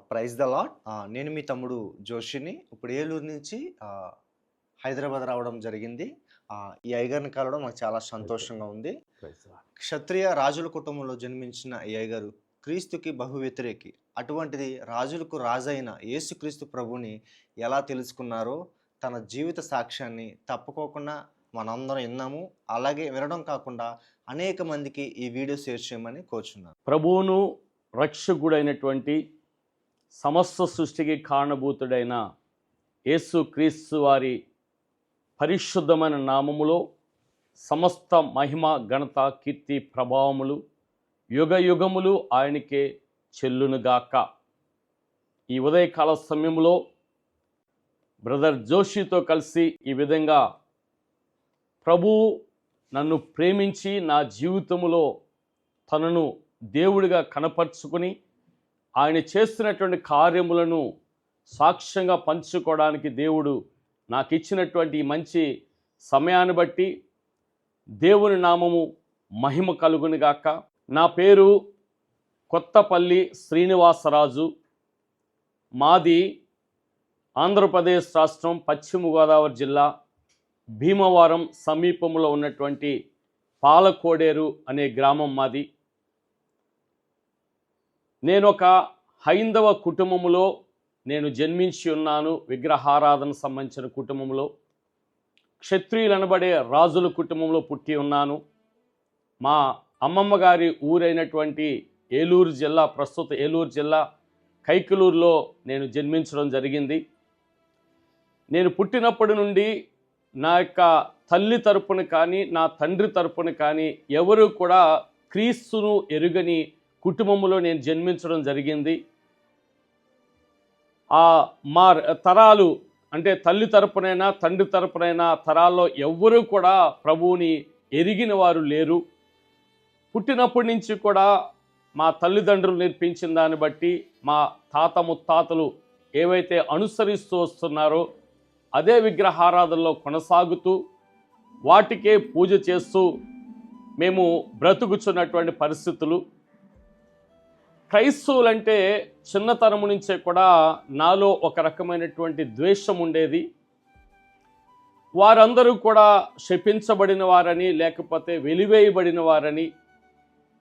Praise the lord. నేను మీ తమ్ముడు జోషిని. ఇప్పుడు ఏలూరు నుంచి హైదరాబాద్ రావడం జరిగింది. ఈ అయ్యగారిని కలవడం నాకు చాలా సంతోషంగా ఉంది. క్షత్రియ రాజుల కుటుంబంలో జన్మించిన ఈ అయ్యగారు క్రీస్తుకి బహు వ్యతిరేకి. అటువంటిది రాజులకు రాజైన యేసుక్రీస్తు ప్రభుని ఎలా తెలుసుకున్నారో తన జీవిత సాక్ష్యాన్ని తప్పుకోకుండా మనందరం విన్నాము. అలాగే వినడం కాకుండా అనేక మందికి ఈ వీడియో షేర్ చేయమని కోరుచున్నాను. ప్రభువును రక్షకుడైనటువంటి సమస్త సృష్టికి కారణభూతుడైన యేసు క్రీస్తు వారి పరిశుద్ధమైన నామములో సమస్త మహిమ ఘనత కీర్తి ప్రభావములు యుగ యుగములు ఆయనకే చెల్లునుగాక. ఈ ఉదయకాల సమయంలో బ్రదర్ జోషితో కలిసి ఈ విధంగా ప్రభువు నన్ను ప్రేమించి నా జీవితంలో తనను దేవుడిగా కనపరుచుకుని ఆయన చేస్తున్నటువంటి కార్యములను సాక్ష్యంగా పంచుకోవడానికి దేవుడు నాకు ఇచ్చినటువంటి మంచి సమయాన్ని బట్టి దేవుని నామము మహిమ కలుగునుగాక. నా పేరు కొత్తపల్లి శ్రీనివాసరాజు. మాది ఆంధ్రప్రదేశ్ రాష్ట్రం పశ్చిమ గోదావరి జిల్లా భీమవరం సమీపంలో ఉన్నటువంటి పాలకోడేరు అనే గ్రామం మాది. నేను ఒక హైందవ కుటుంబంలో జన్మించి ఉన్నాను. విగ్రహారాధన సంబంధించిన కుటుంబంలో, క్షత్రియులు అనబడే రాజుల కుటుంబంలో పుట్టి ఉన్నాను. మా అమ్మమ్మ గారి ఊరైనటువంటి ఏలూరు జిల్లా, ప్రస్తుత ఏలూరు జిల్లా కైకలూరులో నేను జన్మించడం జరిగింది. నేను పుట్టినప్పటి నుండి నా యొక్క తల్లి తరపున కానీ నా తండ్రి తరపున కానీ ఎవరు కూడా క్రీస్తును ఎరుగని కుటుంబంలో నేను జన్మించడం జరిగింది. మా తరాలు అంటే తల్లి తరపునైనా తండ్రి తరపునైనా తరాల్లో ఎవ్వరూ కూడా ప్రభువుని ఎరిగిన వారు లేరు. పుట్టినప్పటి నుంచి కూడా మా తల్లిదండ్రులు నేర్పించిన దాన్ని బట్టి మా తాత ముత్తాతలు ఏవైతే అనుసరిస్తూ వస్తున్నారో అదే విగ్రహారాధనలో కొనసాగుతూ వాటికే పూజ చేస్తూ మేము బ్రతుకుచున్నటువంటి పరిస్థితులు. క్రైస్తవులంటే చిన్నతనము నుంచే కూడా నాలో ఒక రకమైనటువంటి ద్వేషం ఉండేది. వారందరూ కూడా శపించబడిన వారని, లేకపోతే వెలివేయబడిన వారని,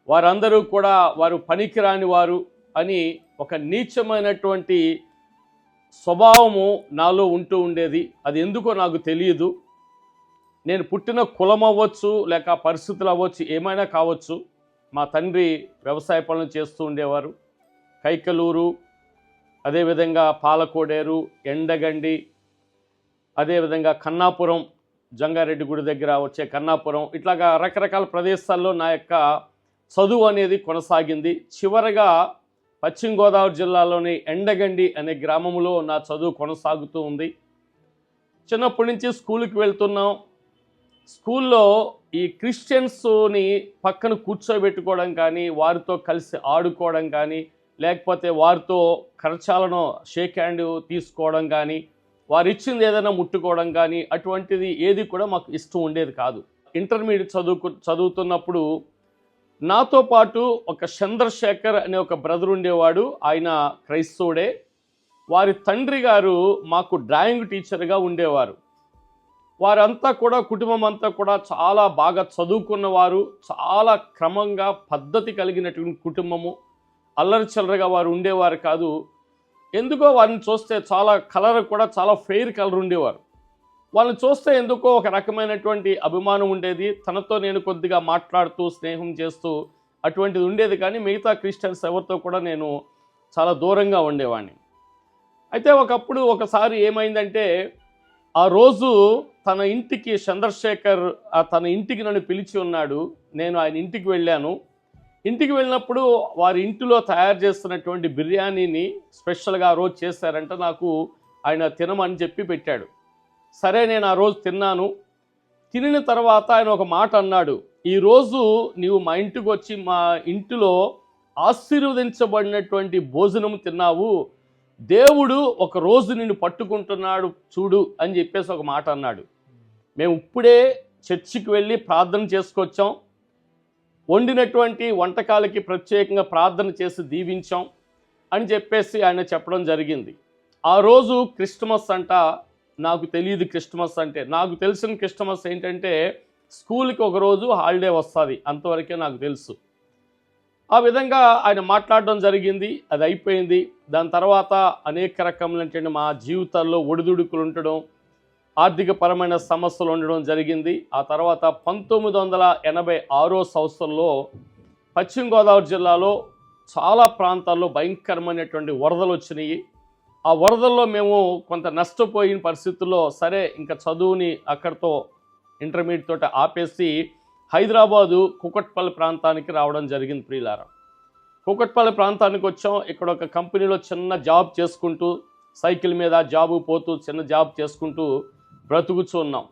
వారందరూ కూడా వారు పనికిరాని వారు అని ఒక నీచమైనటువంటి స్వభావము నాలో ఉంటూ ఉండేది. అది ఎందుకో నాకు తెలియదు. నేను పుట్టిన కులం అవ్వచ్చు, లేక పరిస్థితులు అవ్వచ్చు, ఏమైనా కావచ్చు. మా తండ్రి వ్యవసాయ పనులు చేస్తూ ఉండేవారు. కైకలూరు, అదేవిధంగా పాలకోడేరు, ఎండగండి, అదేవిధంగా కన్నాపురం, జంగారెడ్డి గుడి దగ్గర వచ్చే కన్నాపురం, ఇట్లాగా రకరకాల ప్రదేశాల్లో నా యొక్క చదువు అనేది కొనసాగింది. చివరగా పశ్చిమ గోదావరి జిల్లాలోని ఎండగండి అనే గ్రామంలో నా చదువు కొనసాగుతూ ఉంది. చిన్నప్పటి నుంచి స్కూల్కి వెళ్తున్నాం. స్కూల్లో ఈ క్రిస్టియన్స్ని పక్కన కూర్చోబెట్టుకోవడం కానీ, వారితో కలిసి ఆడుకోవడం కానీ, లేకపోతే వారితో కరచాలను షేక్ హ్యాండ్ తీసుకోవడం కానీ, వారు ఇచ్చింది ఏదైనా ముట్టుకోవడం కానీ, అటువంటిది ఏది కూడా మాకు ఇష్టం ఉండేది కాదు. ఇంటర్మీడియట్ చదువుతున్నప్పుడు నాతో పాటు ఒక చంద్రశేఖర్ అనే ఒక బ్రదర్ ఉండేవాడు. ఆయన క్రైస్తవుడే. వారి తండ్రి గారు మాకు డ్రాయింగ్ టీచర్గా ఉండేవారు. వారంతా కూడా కుటుంబం అంతా కూడా చాలా బాగా చదువుకున్నవారు, చాలా క్రమంగా పద్ధతి కలిగినటువంటి కుటుంబము. అల్లరి చిల్లరగా వారు ఉండేవారు కాదు. ఎందుకో వారిని చూస్తే చాలా కలర్ కూడా చాలా ఫెయిర్ కలర్ ఉండేవారు. వాళ్ళని చూస్తే ఎందుకో ఒక రకమైనటువంటి అభిమానం ఉండేది. తనతో నేను కొద్దిగా మాట్లాడుతూ స్నేహం చేస్తూ అటువంటిది ఉండేది. కానీ మిగతా క్రిస్టియన్స్ ఎవరితో కూడా నేను చాలా దూరంగా ఉండేవాడిని. అయితే ఒకసారి ఏమైందంటే, ఆ రోజు తన ఇంటికి చంద్రశేఖర్ తన ఇంటికి నన్ను పిలిచి ఉన్నాడు. నేను ఆయన ఇంటికి వెళ్ళాను. ఇంటికి వెళ్ళినప్పుడు వారి ఇంటిలో తయారు చేస్తున్నటువంటి బిర్యానీని స్పెషల్గా ఆ రోజు చేశారంట. నాకు ఆయన తినమని చెప్పి పెట్టాడు. సరే, నేను ఆ రోజు తిన్నాను. తినిన తర్వాత ఆయన ఒక మాట అన్నాడు, ఈరోజు నీవు మా ఇంటికి వచ్చి మా ఇంటిలో ఆశీర్వదించబడినటువంటి భోజనం తిన్నావు, దేవుడు ఒక రోజు నిన్ను పట్టుకుంటున్నాడు చూడు అని చెప్పేసి ఒక మాట అన్నాడు. మేము ఇప్పుడే చర్చికి వెళ్ళి ప్రార్థన చేసుకొచ్చాం. వండినటువంటి వంటకాలకి ప్రత్యేకంగా ప్రార్థన చేసి దీవించాం. అని చెప్పేసి ఆయన చెప్పడం జరిగింది. ఆ రోజు క్రిస్టమస్ అంట. నాకు తెలియదు క్రిస్టమస్ అంటే. నాకు తెలిసిన క్రిస్టమస్ ఏంటంటే స్కూల్కి ఒకరోజు హాలిడే వస్తుంది, అంతవరకే నాకు తెలుసు. ఆ విధంగా ఆయన మాట్లాడడం జరిగింది. అది అయిపోయింది. దాని తర్వాత అనేక రకములైనటువంటి మా జీవితాల్లో ఒడిదుడుకులు ఉండడం, ఆర్థికపరమైన సమస్యలు ఉండడం జరిగింది. ఆ తర్వాత 1986 సంవత్సరంలో పశ్చిమ గోదావరి జిల్లాలో చాలా ప్రాంతాల్లో భయంకరమైనటువంటి వరదలు వచ్చినాయి. ఆ వరదల్లో మేము కొంత నష్టపోయిన పరిస్థితుల్లో సరే ఇంకా చదువుని అక్కడితో ఇంటర్మీడియట్ తోటి ఆపేసి హైదరాబాదు కుకట్పల్లి ప్రాంతానికి రావడం జరిగింది ప్రియులారా. కుకట్పల్లి ప్రాంతానికి వచ్చాం. ఇక్కడ ఒక కంపెనీలో చిన్న జాబ్ చేసుకుంటూ, సైకిల్ మీద జాబు పోతూ చిన్న జాబ్ చేసుకుంటూ బ్రతుకుతూ ఉన్నాం.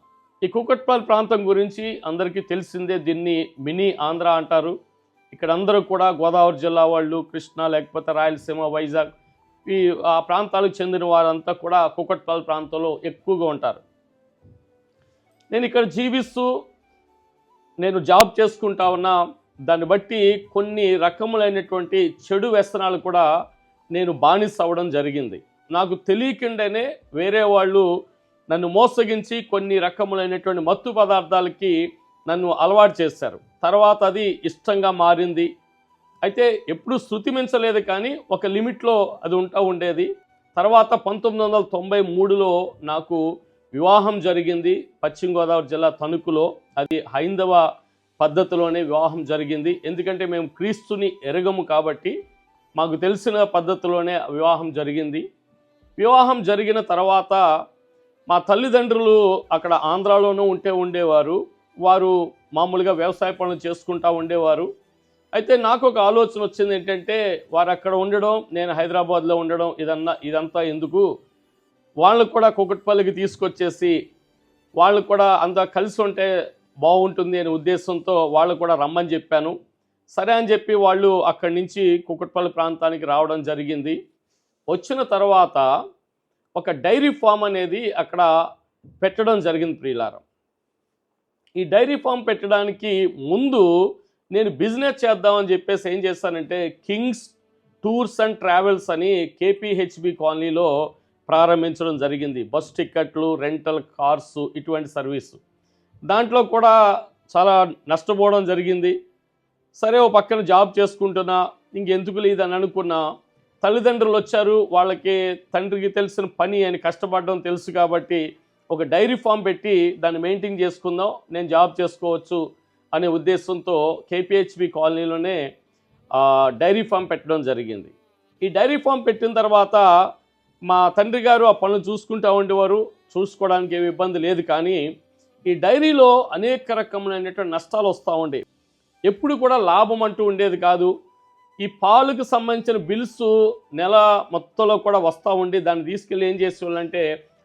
ఈ కుకట్పల్లి ప్రాంతం గురించి అందరికీ తెలిసిందే. దీన్ని మినీ ఆంధ్ర అంటారు. ఇక్కడ అందరూ కూడా గోదావరి జిల్లా వాళ్ళు, కృష్ణా లేకపోతే రాయలసీమ, వైజాగ్ ఆ ప్రాంతాలకు చెందిన వారంతా కూడా కుకట్పల్లి ప్రాంతంలో ఎక్కువగా ఉంటారు. నేను ఇక్కడ జీవిస్తూ నేను జాబ్ చేసుకుంటా ఉన్నా. దాన్ని బట్టి కొన్ని రకములైనటువంటి చెడు వ్యసనాలు కూడా నేను బానిస అవ్వడం జరిగింది. నాకు తెలియకుండానే వేరే వాళ్ళు నన్ను మోసగించి కొన్ని రకములైనటువంటి మత్తు పదార్థాలకి నన్ను అలవాటు చేశారు. తర్వాత అది ఇష్టంగా మారింది. అయితే ఎప్పుడు శృతిమించలేదు, కానీ ఒక లిమిట్లో అది ఉండేది. తర్వాత 1993లో నాకు వివాహం జరిగింది పశ్చిమ గోదావరి జిల్లా తణుకులో. అది హైందవ పద్ధతిలోనే వివాహం జరిగింది. ఎందుకంటే మేము క్రీస్తుని ఎరగము కాబట్టి మాకు తెలిసిన పద్ధతిలోనే వివాహం జరిగింది. వివాహం జరిగిన తర్వాత మా తల్లిదండ్రులు అక్కడ ఆంధ్రాలోనూ ఉండేవారు. వారు మామూలుగా వ్యవసాయ పనులు చేసుకుంటూ ఉండేవారు. అయితే నాకు ఒక ఆలోచన వచ్చింది ఏంటంటే, వారు అక్కడ ఉండడం, నేను హైదరాబాద్లో ఉండడం, ఇదంతా ఎందుకు, వాళ్ళు కూడా కుకట్పల్లికి తీసుకొచ్చేసి వాళ్ళు కూడా అంతా కలిసి ఉంటే బాగుంటుంది అనే ఉద్దేశంతో వాళ్ళు కూడా రమ్మని చెప్పాను. సరే అని చెప్పి వాళ్ళు అక్కడి నుంచి కుకట్పల్లి ప్రాంతానికి రావడం జరిగింది. వచ్చిన తర్వాత ఒక డైరీ ఫామ్ అనేది అక్కడ పెట్టడం జరిగింది ప్రియులారా. ఈ డైరీ ఫామ్ పెట్టడానికి ముందు నేను బిజినెస్ చేద్దామని చెప్పేసి ఏం చేస్తానంటే కింగ్స్ టూర్స్ అండ్ ట్రావెల్స్ అని కేపీహెచ్బి కాలనీలో ప్రారంభించడం జరిగింది. బస్ టికెట్లు, రెంటల్ కార్స్, ఇటువంటి సర్వీసు. దాంట్లో కూడా చాలా నష్టపోవడం జరిగింది. సరే ఓ పక్కన జాబ్ చేసుకుంటున్నా, ఇంకెందుకు లేదని అనుకున్నా. తల్లిదండ్రులు వచ్చారు, వాళ్ళకి తండ్రికి తెలిసిన పని అని కష్టపడడం తెలుసు కాబట్టి ఒక డైరీ ఫామ్ పెట్టి దాన్ని మెయింటైన్ చేసుకుందాం, నేను జాబ్ చేసుకోవచ్చు అనే ఉద్దేశంతో కేపీహెచ్బి కాలనీలోనే డైరీ ఫామ్ పెట్టడం జరిగింది. ఈ డైరీ ఫామ్ పెట్టిన తర్వాత మా తండ్రి గారు ఆ పనులు చూసుకుంటూ ఉండేవారు. చూసుకోవడానికి ఏమి ఇబ్బంది లేదు, కానీ ఈ డైరీలో అనేక రకములైనటువంటి నష్టాలు వస్తూ ఉండేవి. ఎప్పుడు కూడా లాభం అంటూ ఉండేది కాదు. ఈ పాలకు సంబంధించిన బిల్స్ నెల మొత్తంలో కూడా వస్తూ ఉండి దాన్ని తీసుకెళ్ళి ఏం చేసేవాళ్ళంటే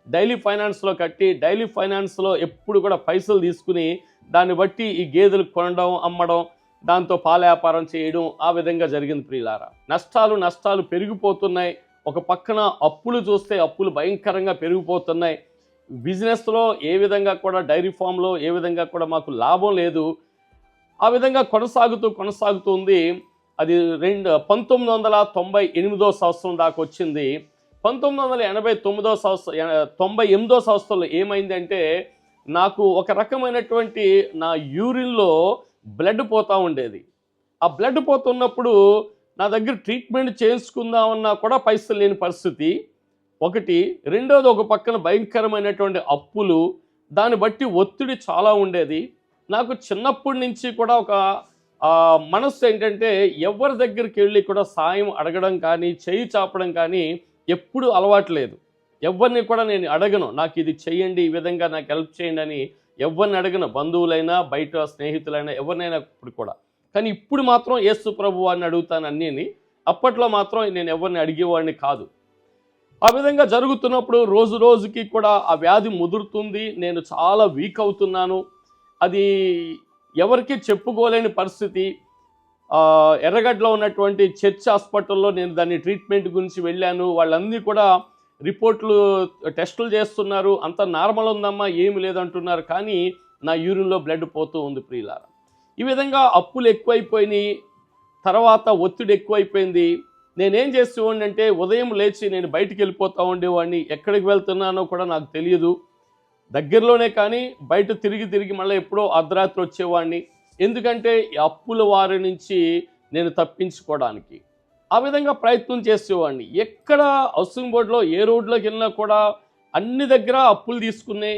డైలీ ఫైనాన్స్లో కట్టి, డైలీ ఫైనాన్స్లో ఎప్పుడు కూడా పైసలు తీసుకుని దాన్ని బట్టి ఈ గేదెలు కొనడం, అమ్మడం, దాంతో పాల వ్యాపారం చేయడం, ఆ విధంగా జరిగింది ప్రియులారా. నష్టాలు పెరిగిపోతున్నాయి. ఒక పక్కన అప్పులు చూస్తే అప్పులు భయంకరంగా పెరిగిపోతున్నాయి. బిజినెస్లో ఏ విధంగా కూడా, డైరీ ఫామ్లో ఏ విధంగా కూడా మాకు లాభం లేదు. ఆ విధంగా కొనసాగుతుంది. అది 1998 సంవత్సరం దాకా వచ్చింది. 1999 సంవత్సరంలో ఏమైందంటే నాకు ఒక రకమైనటువంటి నా యూరిన్లో బ్లడ్ పోతూ ఉండేది. ఆ బ్లడ్ పోతున్నప్పుడు నా దగ్గర ట్రీట్మెంట్ చేయించుకుందామన్నా కూడా పైసలు లేని పరిస్థితి ఒకటి. రెండోది, ఒక పక్కన భయంకరమైనటువంటి అప్పులు, దాన్ని బట్టి ఒత్తిడి చాలా ఉండేది. నాకు చిన్నప్పటి నుంచి కూడా ఒక మనస్సు ఏంటంటే ఎవరి దగ్గరికి వెళ్ళి కూడా సాయం అడగడం కానీ, చేయి చాపడం కానీ ఎప్పుడు అలవాటు లేదు. ఎవరిని కూడా నేను అడగను, నాకు ఇది చెయ్యండి, ఈ విధంగా నాకు హెల్ప్ చేయండి అని ఎవరిని అడగను. బంధువులైనా, బయట స్నేహితులైనా, ఎవరినైనా ఇప్పుడు కూడా. కానీ ఇప్పుడు మాత్రం యేసు ప్రభు వారిని అడుగుతాను అన్నీని. అప్పట్లో మాత్రం నేను ఎవరిని అడిగేవాడిని కాదు. ఆ విధంగా జరుగుతున్నప్పుడు రోజు రోజుకి కూడా ఆ వ్యాధి ముదురుతుంది. నేను చాలా వీక్ అవుతున్నాను. అది ఎవరికి చెప్పుకోలేని పరిస్థితి. ఎర్రగడ్డలో ఉన్నటువంటి చర్చ్ హాస్పిటల్లో నేను దాన్ని ట్రీట్మెంట్ గురించి వెళ్ళాను. వాళ్ళన్నీ కూడా రిపోర్ట్లు, టెస్టులు చేస్తున్నారు. అంత నార్మల్ ఉందమ్మా, ఏమి లేదంటున్నారు. కానీ నా యూరిన్లో బ్లడ్ పోతూ ఉంది ప్రియులారా. ఈ విధంగా అప్పులు ఎక్కువైపోయినాయి. తర్వాత ఒత్తిడి ఎక్కువైపోయింది. నేనేం చేసేవాడిని అంటే ఉదయం లేచి నేను బయటికి వెళ్ళిపోతూ ఉండేవాడిని. ఎక్కడికి వెళ్తున్నానో కూడా నాకు తెలియదు. దగ్గరలోనే కానీ బయట తిరిగి మళ్ళీ ఎప్పుడో అర్ధరాత్రి వచ్చేవాడిని. ఎందుకంటే ఈ అప్పుల వారి నుంచి నేను తప్పించుకోవడానికి. ఆ విధంగా ప్రయత్నం చేసేవాడిని. ఎక్కడ హౌసింగ్ బోర్డులో ఏ రోడ్లోకి వెళ్ళినా కూడా అన్ని దగ్గర అప్పులు తీసుకున్నాయి,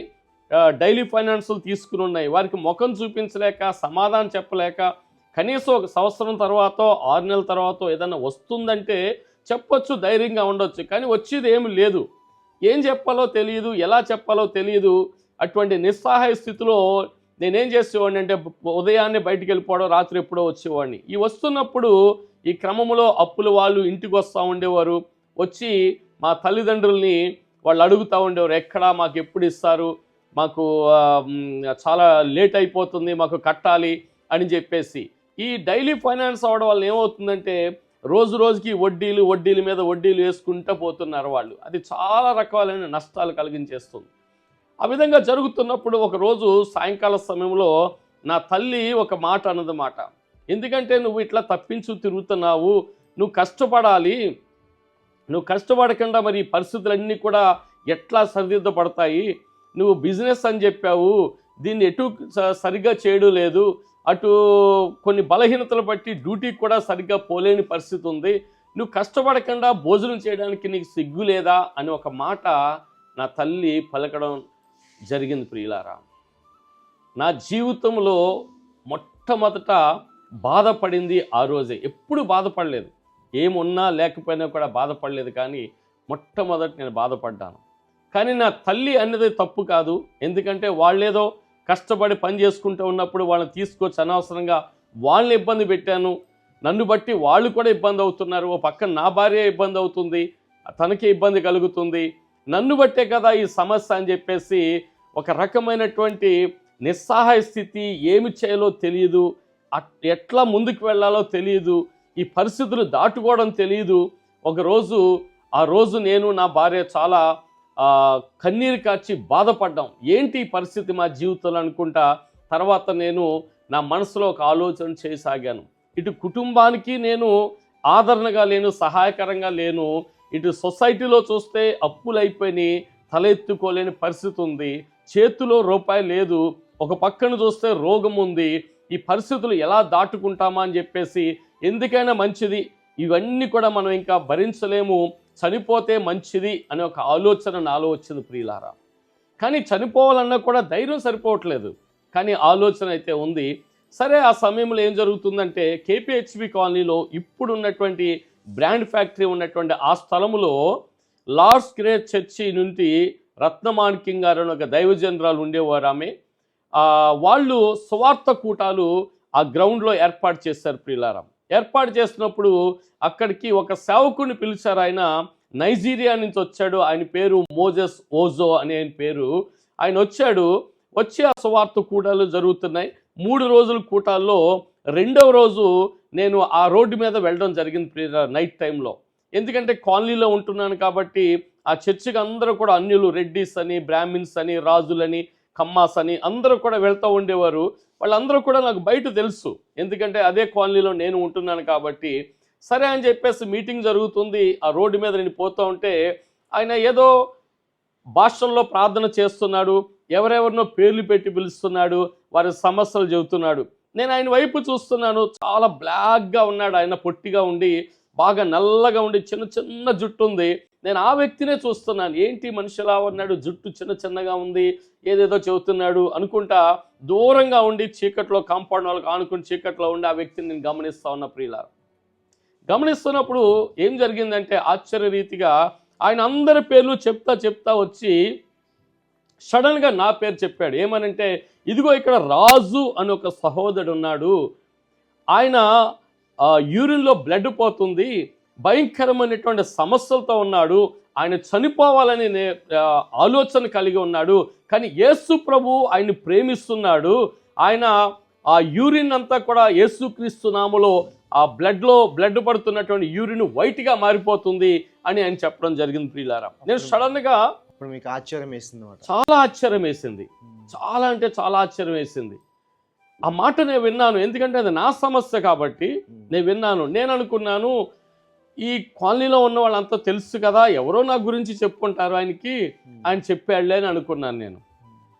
డైలీ ఫైనాన్సులు తీసుకుని ఉన్నాయి. వారికి ముఖం చూపించలేక, సమాధానం చెప్పలేక, కనీసం ఒక సంవత్సరం తర్వాత 6 నెలల తర్వాత ఏదైనా వస్తుందంటే చెప్పొచ్చు, ధైర్యంగా ఉండొచ్చు. కానీ వచ్చేది ఏమి లేదు. ఏం చెప్పాలో తెలియదు, ఎలా చెప్పాలో తెలియదు. అటువంటి నిస్సహాయ స్థితిలో నేనేం చేసేవాడిని అంటే ఉదయాన్నే బయటికి వెళ్ళిపోవడం, రాత్రి ఎప్పుడో వచ్చేవాడిని. ఈ వస్తున్నప్పుడు ఈ క్రమంలో అప్పుల వాళ్ళు ఇంటికి వస్తూ ఉండేవారు. వచ్చి మా తల్లిదండ్రుల్ని వాళ్ళు అడుగుతూ ఉండేవారు, ఎక్కడా మాకు ఎప్పుడు ఇస్తారు, మాకు చాలా లేట్ అయిపోతుంది, మాకు కట్టాలి అని చెప్పేసి. ఈ డైలీ ఫైనాన్స్ అవ్వడం వల్ల ఏమవుతుందంటే రోజుకి వడ్డీల మీద వడ్డీలు వేసుకుంటూ పోతున్నారు వాళ్ళు. అది చాలా రకాలైన నష్టాలు కలిగించేస్తుంది. ఆ విధంగా జరుగుతున్నప్పుడు ఒకరోజు సాయంకాల సమయంలో నా తల్లి ఒక మాట అన్నదన్నమాట. ఎందుకంటే నువ్వు ఇట్లా తప్పించు తిరుగుతున్నావు, నువ్వు కష్టపడాలి, నువ్వు కష్టపడకుండా మరి ఈ పరిస్థితులన్నీ కూడా ఎట్లా సరిదిద్దపడతాయి, నువ్వు బిజినెస్ అని చెప్పావు, దీన్ని ఎటు సరిగ్గా చేయడం లేదు, అటు కొన్ని బలహీనతలు బట్టి డ్యూటీకి కూడా సరిగ్గా పోలేని పరిస్థితి ఉంది, నువ్వు కష్టపడకుండా భోజనం చేయడానికి నీకు సిగ్గు లేదా అని ఒక మాట నా తల్లి పలకడం జరిగింది. ప్రియులారా, నా జీవితంలో మొట్టమొదట బాధపడింది ఆ రోజే. ఎప్పుడు బాధపడలేదు, ఏమున్నా లేకపోయినా కూడా బాధపడలేదు, కానీ మొట్టమొదటి నేను బాధపడ్డాను. కానీ నా తల్లి అన్నది తప్పు కాదు. ఎందుకంటే వాళ్ళేదో కష్టపడి పని చేసుకుంటూ ఉన్నప్పుడు వాళ్ళని తీసుకొచ్చి అనవసరంగా వాళ్ళని ఇబ్బంది పెట్టాను. నన్ను బట్టి వాళ్ళు కూడా ఇబ్బంది అవుతున్నారు. ఓ పక్కన నా భార్య ఇబ్బంది అవుతుంది, తనకే ఇబ్బంది కలుగుతుంది, నన్ను బట్టే కదా ఈ సమస్య అని చెప్పేసి ఒక రకమైనటువంటి నిస్సహాయ స్థితి, ఏమి చేయాలో తెలియదు, ఎట్లా ముందుకు వెళ్ళాలో తెలియదు, ఈ పరిస్థితులు దాటుకోవడం తెలియదు. ఆ రోజు నేను నా భార్య చాలా కన్నీరు కార్చి బాధపడ్డాం. ఏంటి ఈ పరిస్థితి మా జీవితంలో అనుకుంటా. తర్వాత నేను నా మనసులో ఒక ఆలోచన చేయసాగాను. ఇటు కుటుంబానికి నేను ఆదరణగా లేను, సహాయకరంగా లేను. ఇటు సొసైటీలో చూస్తే అప్పులైపోయి తలెత్తుకోలేని పరిస్థితి ఉంది, చేతిలో రూపాయి లేదు, ఒక పక్కన చూస్తే రోగం ఉంది. ఈ పరిస్థితులు ఎలా దాటుకుంటామా అని చెప్పేసి, ఎందుకైనా మంచిది, ఇవన్నీ కూడా మనం ఇంకా భరించలేము, చనిపోతే మంచిది అనే ఒక ఆలోచన నాలో వచ్చింది ప్రియులారా. కానీ చనిపోవాలన్నా కూడా ధైర్యం సరిపోవట్లేదు, కానీ ఆలోచన అయితే ఉంది. సరే, ఆ సమయంలో ఏం జరుగుతుందంటే కేపీహెచ్బి కాలనీలో ఇప్పుడు ఉన్నటువంటి బ్రాండ్ ఫ్యాక్టరీ ఉన్నటువంటి ఆ స్థలంలో లార్డ్స్ గ్రేట్ చర్చి నుండి రత్నమాణిక్యం గారు అని ఒక దైవజనరాలు ఉండేవారు. ఆమె వాళ్ళు సువార్త కూటాలు ఆ గ్రౌండ్లో ఏర్పాటు చేశారు ప్రియులారా. ఏర్పాటు చేసినప్పుడు అక్కడికి ఒక సేవకుని పిలిచారు. ఆయన నైజీరియా నుంచి వచ్చాడు. ఆయన పేరు మోజెస్ ఓజో అనే ఆయన పేరు. ఆయన వచ్చి ఆ సువార్త కూటాలు జరుగుతున్నాయి. 3 రోజుల కూటాల్లో 2వ రోజు నేను ఆ రోడ్డు మీద వెళ్ళడం జరిగింది ప్రియులారా, నైట్ టైంలో. ఎందుకంటే కాలనీలో ఉంటున్నాను కాబట్టి ఆ చర్చికి అందరూ కూడా అన్యులు, రెడ్డిస్ అని, బ్రాహ్మిన్స్ అని, రాజులని, కమ్మాస్ అని అందరూ కూడా వెళ్తూ ఉండేవారు. వాళ్ళందరూ కూడా నాకు బయట తెలుసు, ఎందుకంటే అదే కాలనీలో నేను ఉంటున్నాను కాబట్టి. సరే అని చెప్పేసి మీటింగ్ జరుగుతుంది. ఆ రోడ్డు మీద నేను పోతూ ఉంటే ఆయన ఏదో భాషల్లో ప్రార్థన చేస్తున్నాడు, ఎవరెవరినో పేర్లు పెట్టి పిలుస్తున్నాడు, వారి సమస్యలు చెబుతున్నాడు. నేను ఆయన వైపు చూస్తున్నాను. చాలా బ్లాక్గా ఉన్నాడు ఆయన, పొట్టిగా ఉండి, బాగా నల్లగా ఉండి, చిన్న జుట్టు ఉంది. నేను ఆ వ్యక్తినే చూస్తున్నాను. ఏంటి మనిషిలా ఉన్నాడు, జుట్టు చిన్నగా ఉంది, ఏదేదో చెబుతున్నాడు అనుకుంటా దూరంగా ఉండి చీకట్లో, కాంపౌండ్ వాళ్ళకి ఆనుకుని చీకట్లో ఉండి ఆ వ్యక్తిని నేను గమనిస్తూ ఉన్న ప్రియులారా. గమనిస్తున్నప్పుడు ఏం జరిగిందంటే ఆశ్చర్యరీతిగా ఆయన అందరి పేర్లు చెప్తా వచ్చి సడన్గా నా పేరు చెప్పాడు. ఏమనంటే, ఇదిగో ఇక్కడ రాజు అని ఒక సహోదరుడు ఉన్నాడు, ఆయన యూరిన్లో బ్లడ్ పోతుంది, భయంకరమైనటువంటి సమస్యలతో ఉన్నాడు, ఆయన చనిపోవాలని ఆలోచన కలిగి ఉన్నాడు, కానీ యేసు ప్రభు ఆయన్ని ప్రేమిస్తున్నాడు, ఆయన ఆ యూరిన్ అంతా కూడా యేసుక్రీస్తు నామములో ఆ బ్లడ్ పడుతున్నటువంటి యూరిన్ వైట్గా మారిపోతుంది అని ఆయన చెప్పడం జరిగింది ప్రియులారా. నేను సడన్గా ఇప్పుడు మీకు ఆశ్చర్యం వేసింది, చాలా ఆశ్చర్యం వేసింది, చాలా అంటే చాలా ఆశ్చర్యం వేసింది. ఆ మాట నేను విన్నాను, ఎందుకంటే అది నా సమస్య కాబట్టి నేను విన్నాను. నేను అనుకున్నాను, ఈ కాలనీలో ఉన్న వాళ్ళంతా తెలుసు కదా, ఎవరో నా గురించి చెప్పుకుంటారు ఆయనకి, ఆయన చెప్పాడులే అని అనుకున్నాను నేను.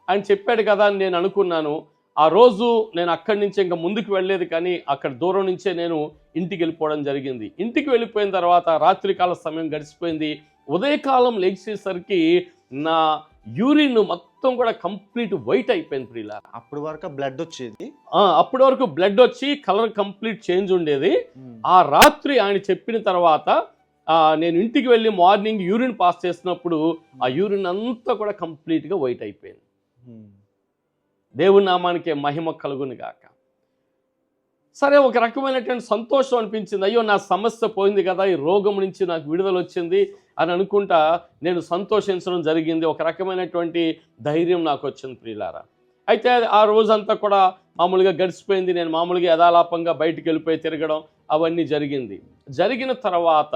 ఆయన చెప్పాడు కదా అని నేను అనుకున్నాను. ఆ రోజు నేను అక్కడి నుంచి ఇంకా ముందుకు వెళ్ళలేదు, కానీ అక్కడ దూరం నుంచే నేను ఇంటికి వెళ్ళిపోవడం జరిగింది. ఇంటికి వెళ్ళిపోయిన తర్వాత రాత్రికాల సమయం గడిచిపోయింది. ఉదయకాలం లేచేసరికి నా యూరిన్ మొత్తం కూడా కంప్లీట్ వైట్ అయిపోయింది ప్రియులారా. అప్పటి వరకు బ్లడ్ వచ్చేది. అప్పటి వరకు బ్లడ్ వచ్చి కలర్ కంప్లీట్ చేంజ్ ఉండేది. ఆ రాత్రి ఆయన చెప్పిన తర్వాత నేను ఇంటికి వెళ్ళి మార్నింగ్ యూరిన్ పాస్ చేసినప్పుడు ఆ యూరిన్ అంతా కూడా కంప్లీట్గా వైట్ అయిపోయింది. దేవుని నామానికి మహిమ కలుగును గాక. సరే, ఒక రకమైనటువంటి సంతోషం అనిపించింది. అయ్యో, నా సమస్య పోయింది కదా, ఈ రోగం నుంచి నాకు విడుదల వచ్చింది అని అనుకుంటా నేను సంతోషించడం జరిగింది. ఒక రకమైనటువంటి ధైర్యం నాకు వచ్చింది ప్రియులారా. అయితే ఆ రోజంతా కూడా మామూలుగా గడిచిపోయింది. నేను మామూలుగా యథాలాపంగా బయటికి వెళ్ళిపోయి తిరగడం అవన్నీ జరిగింది. జరిగిన తర్వాత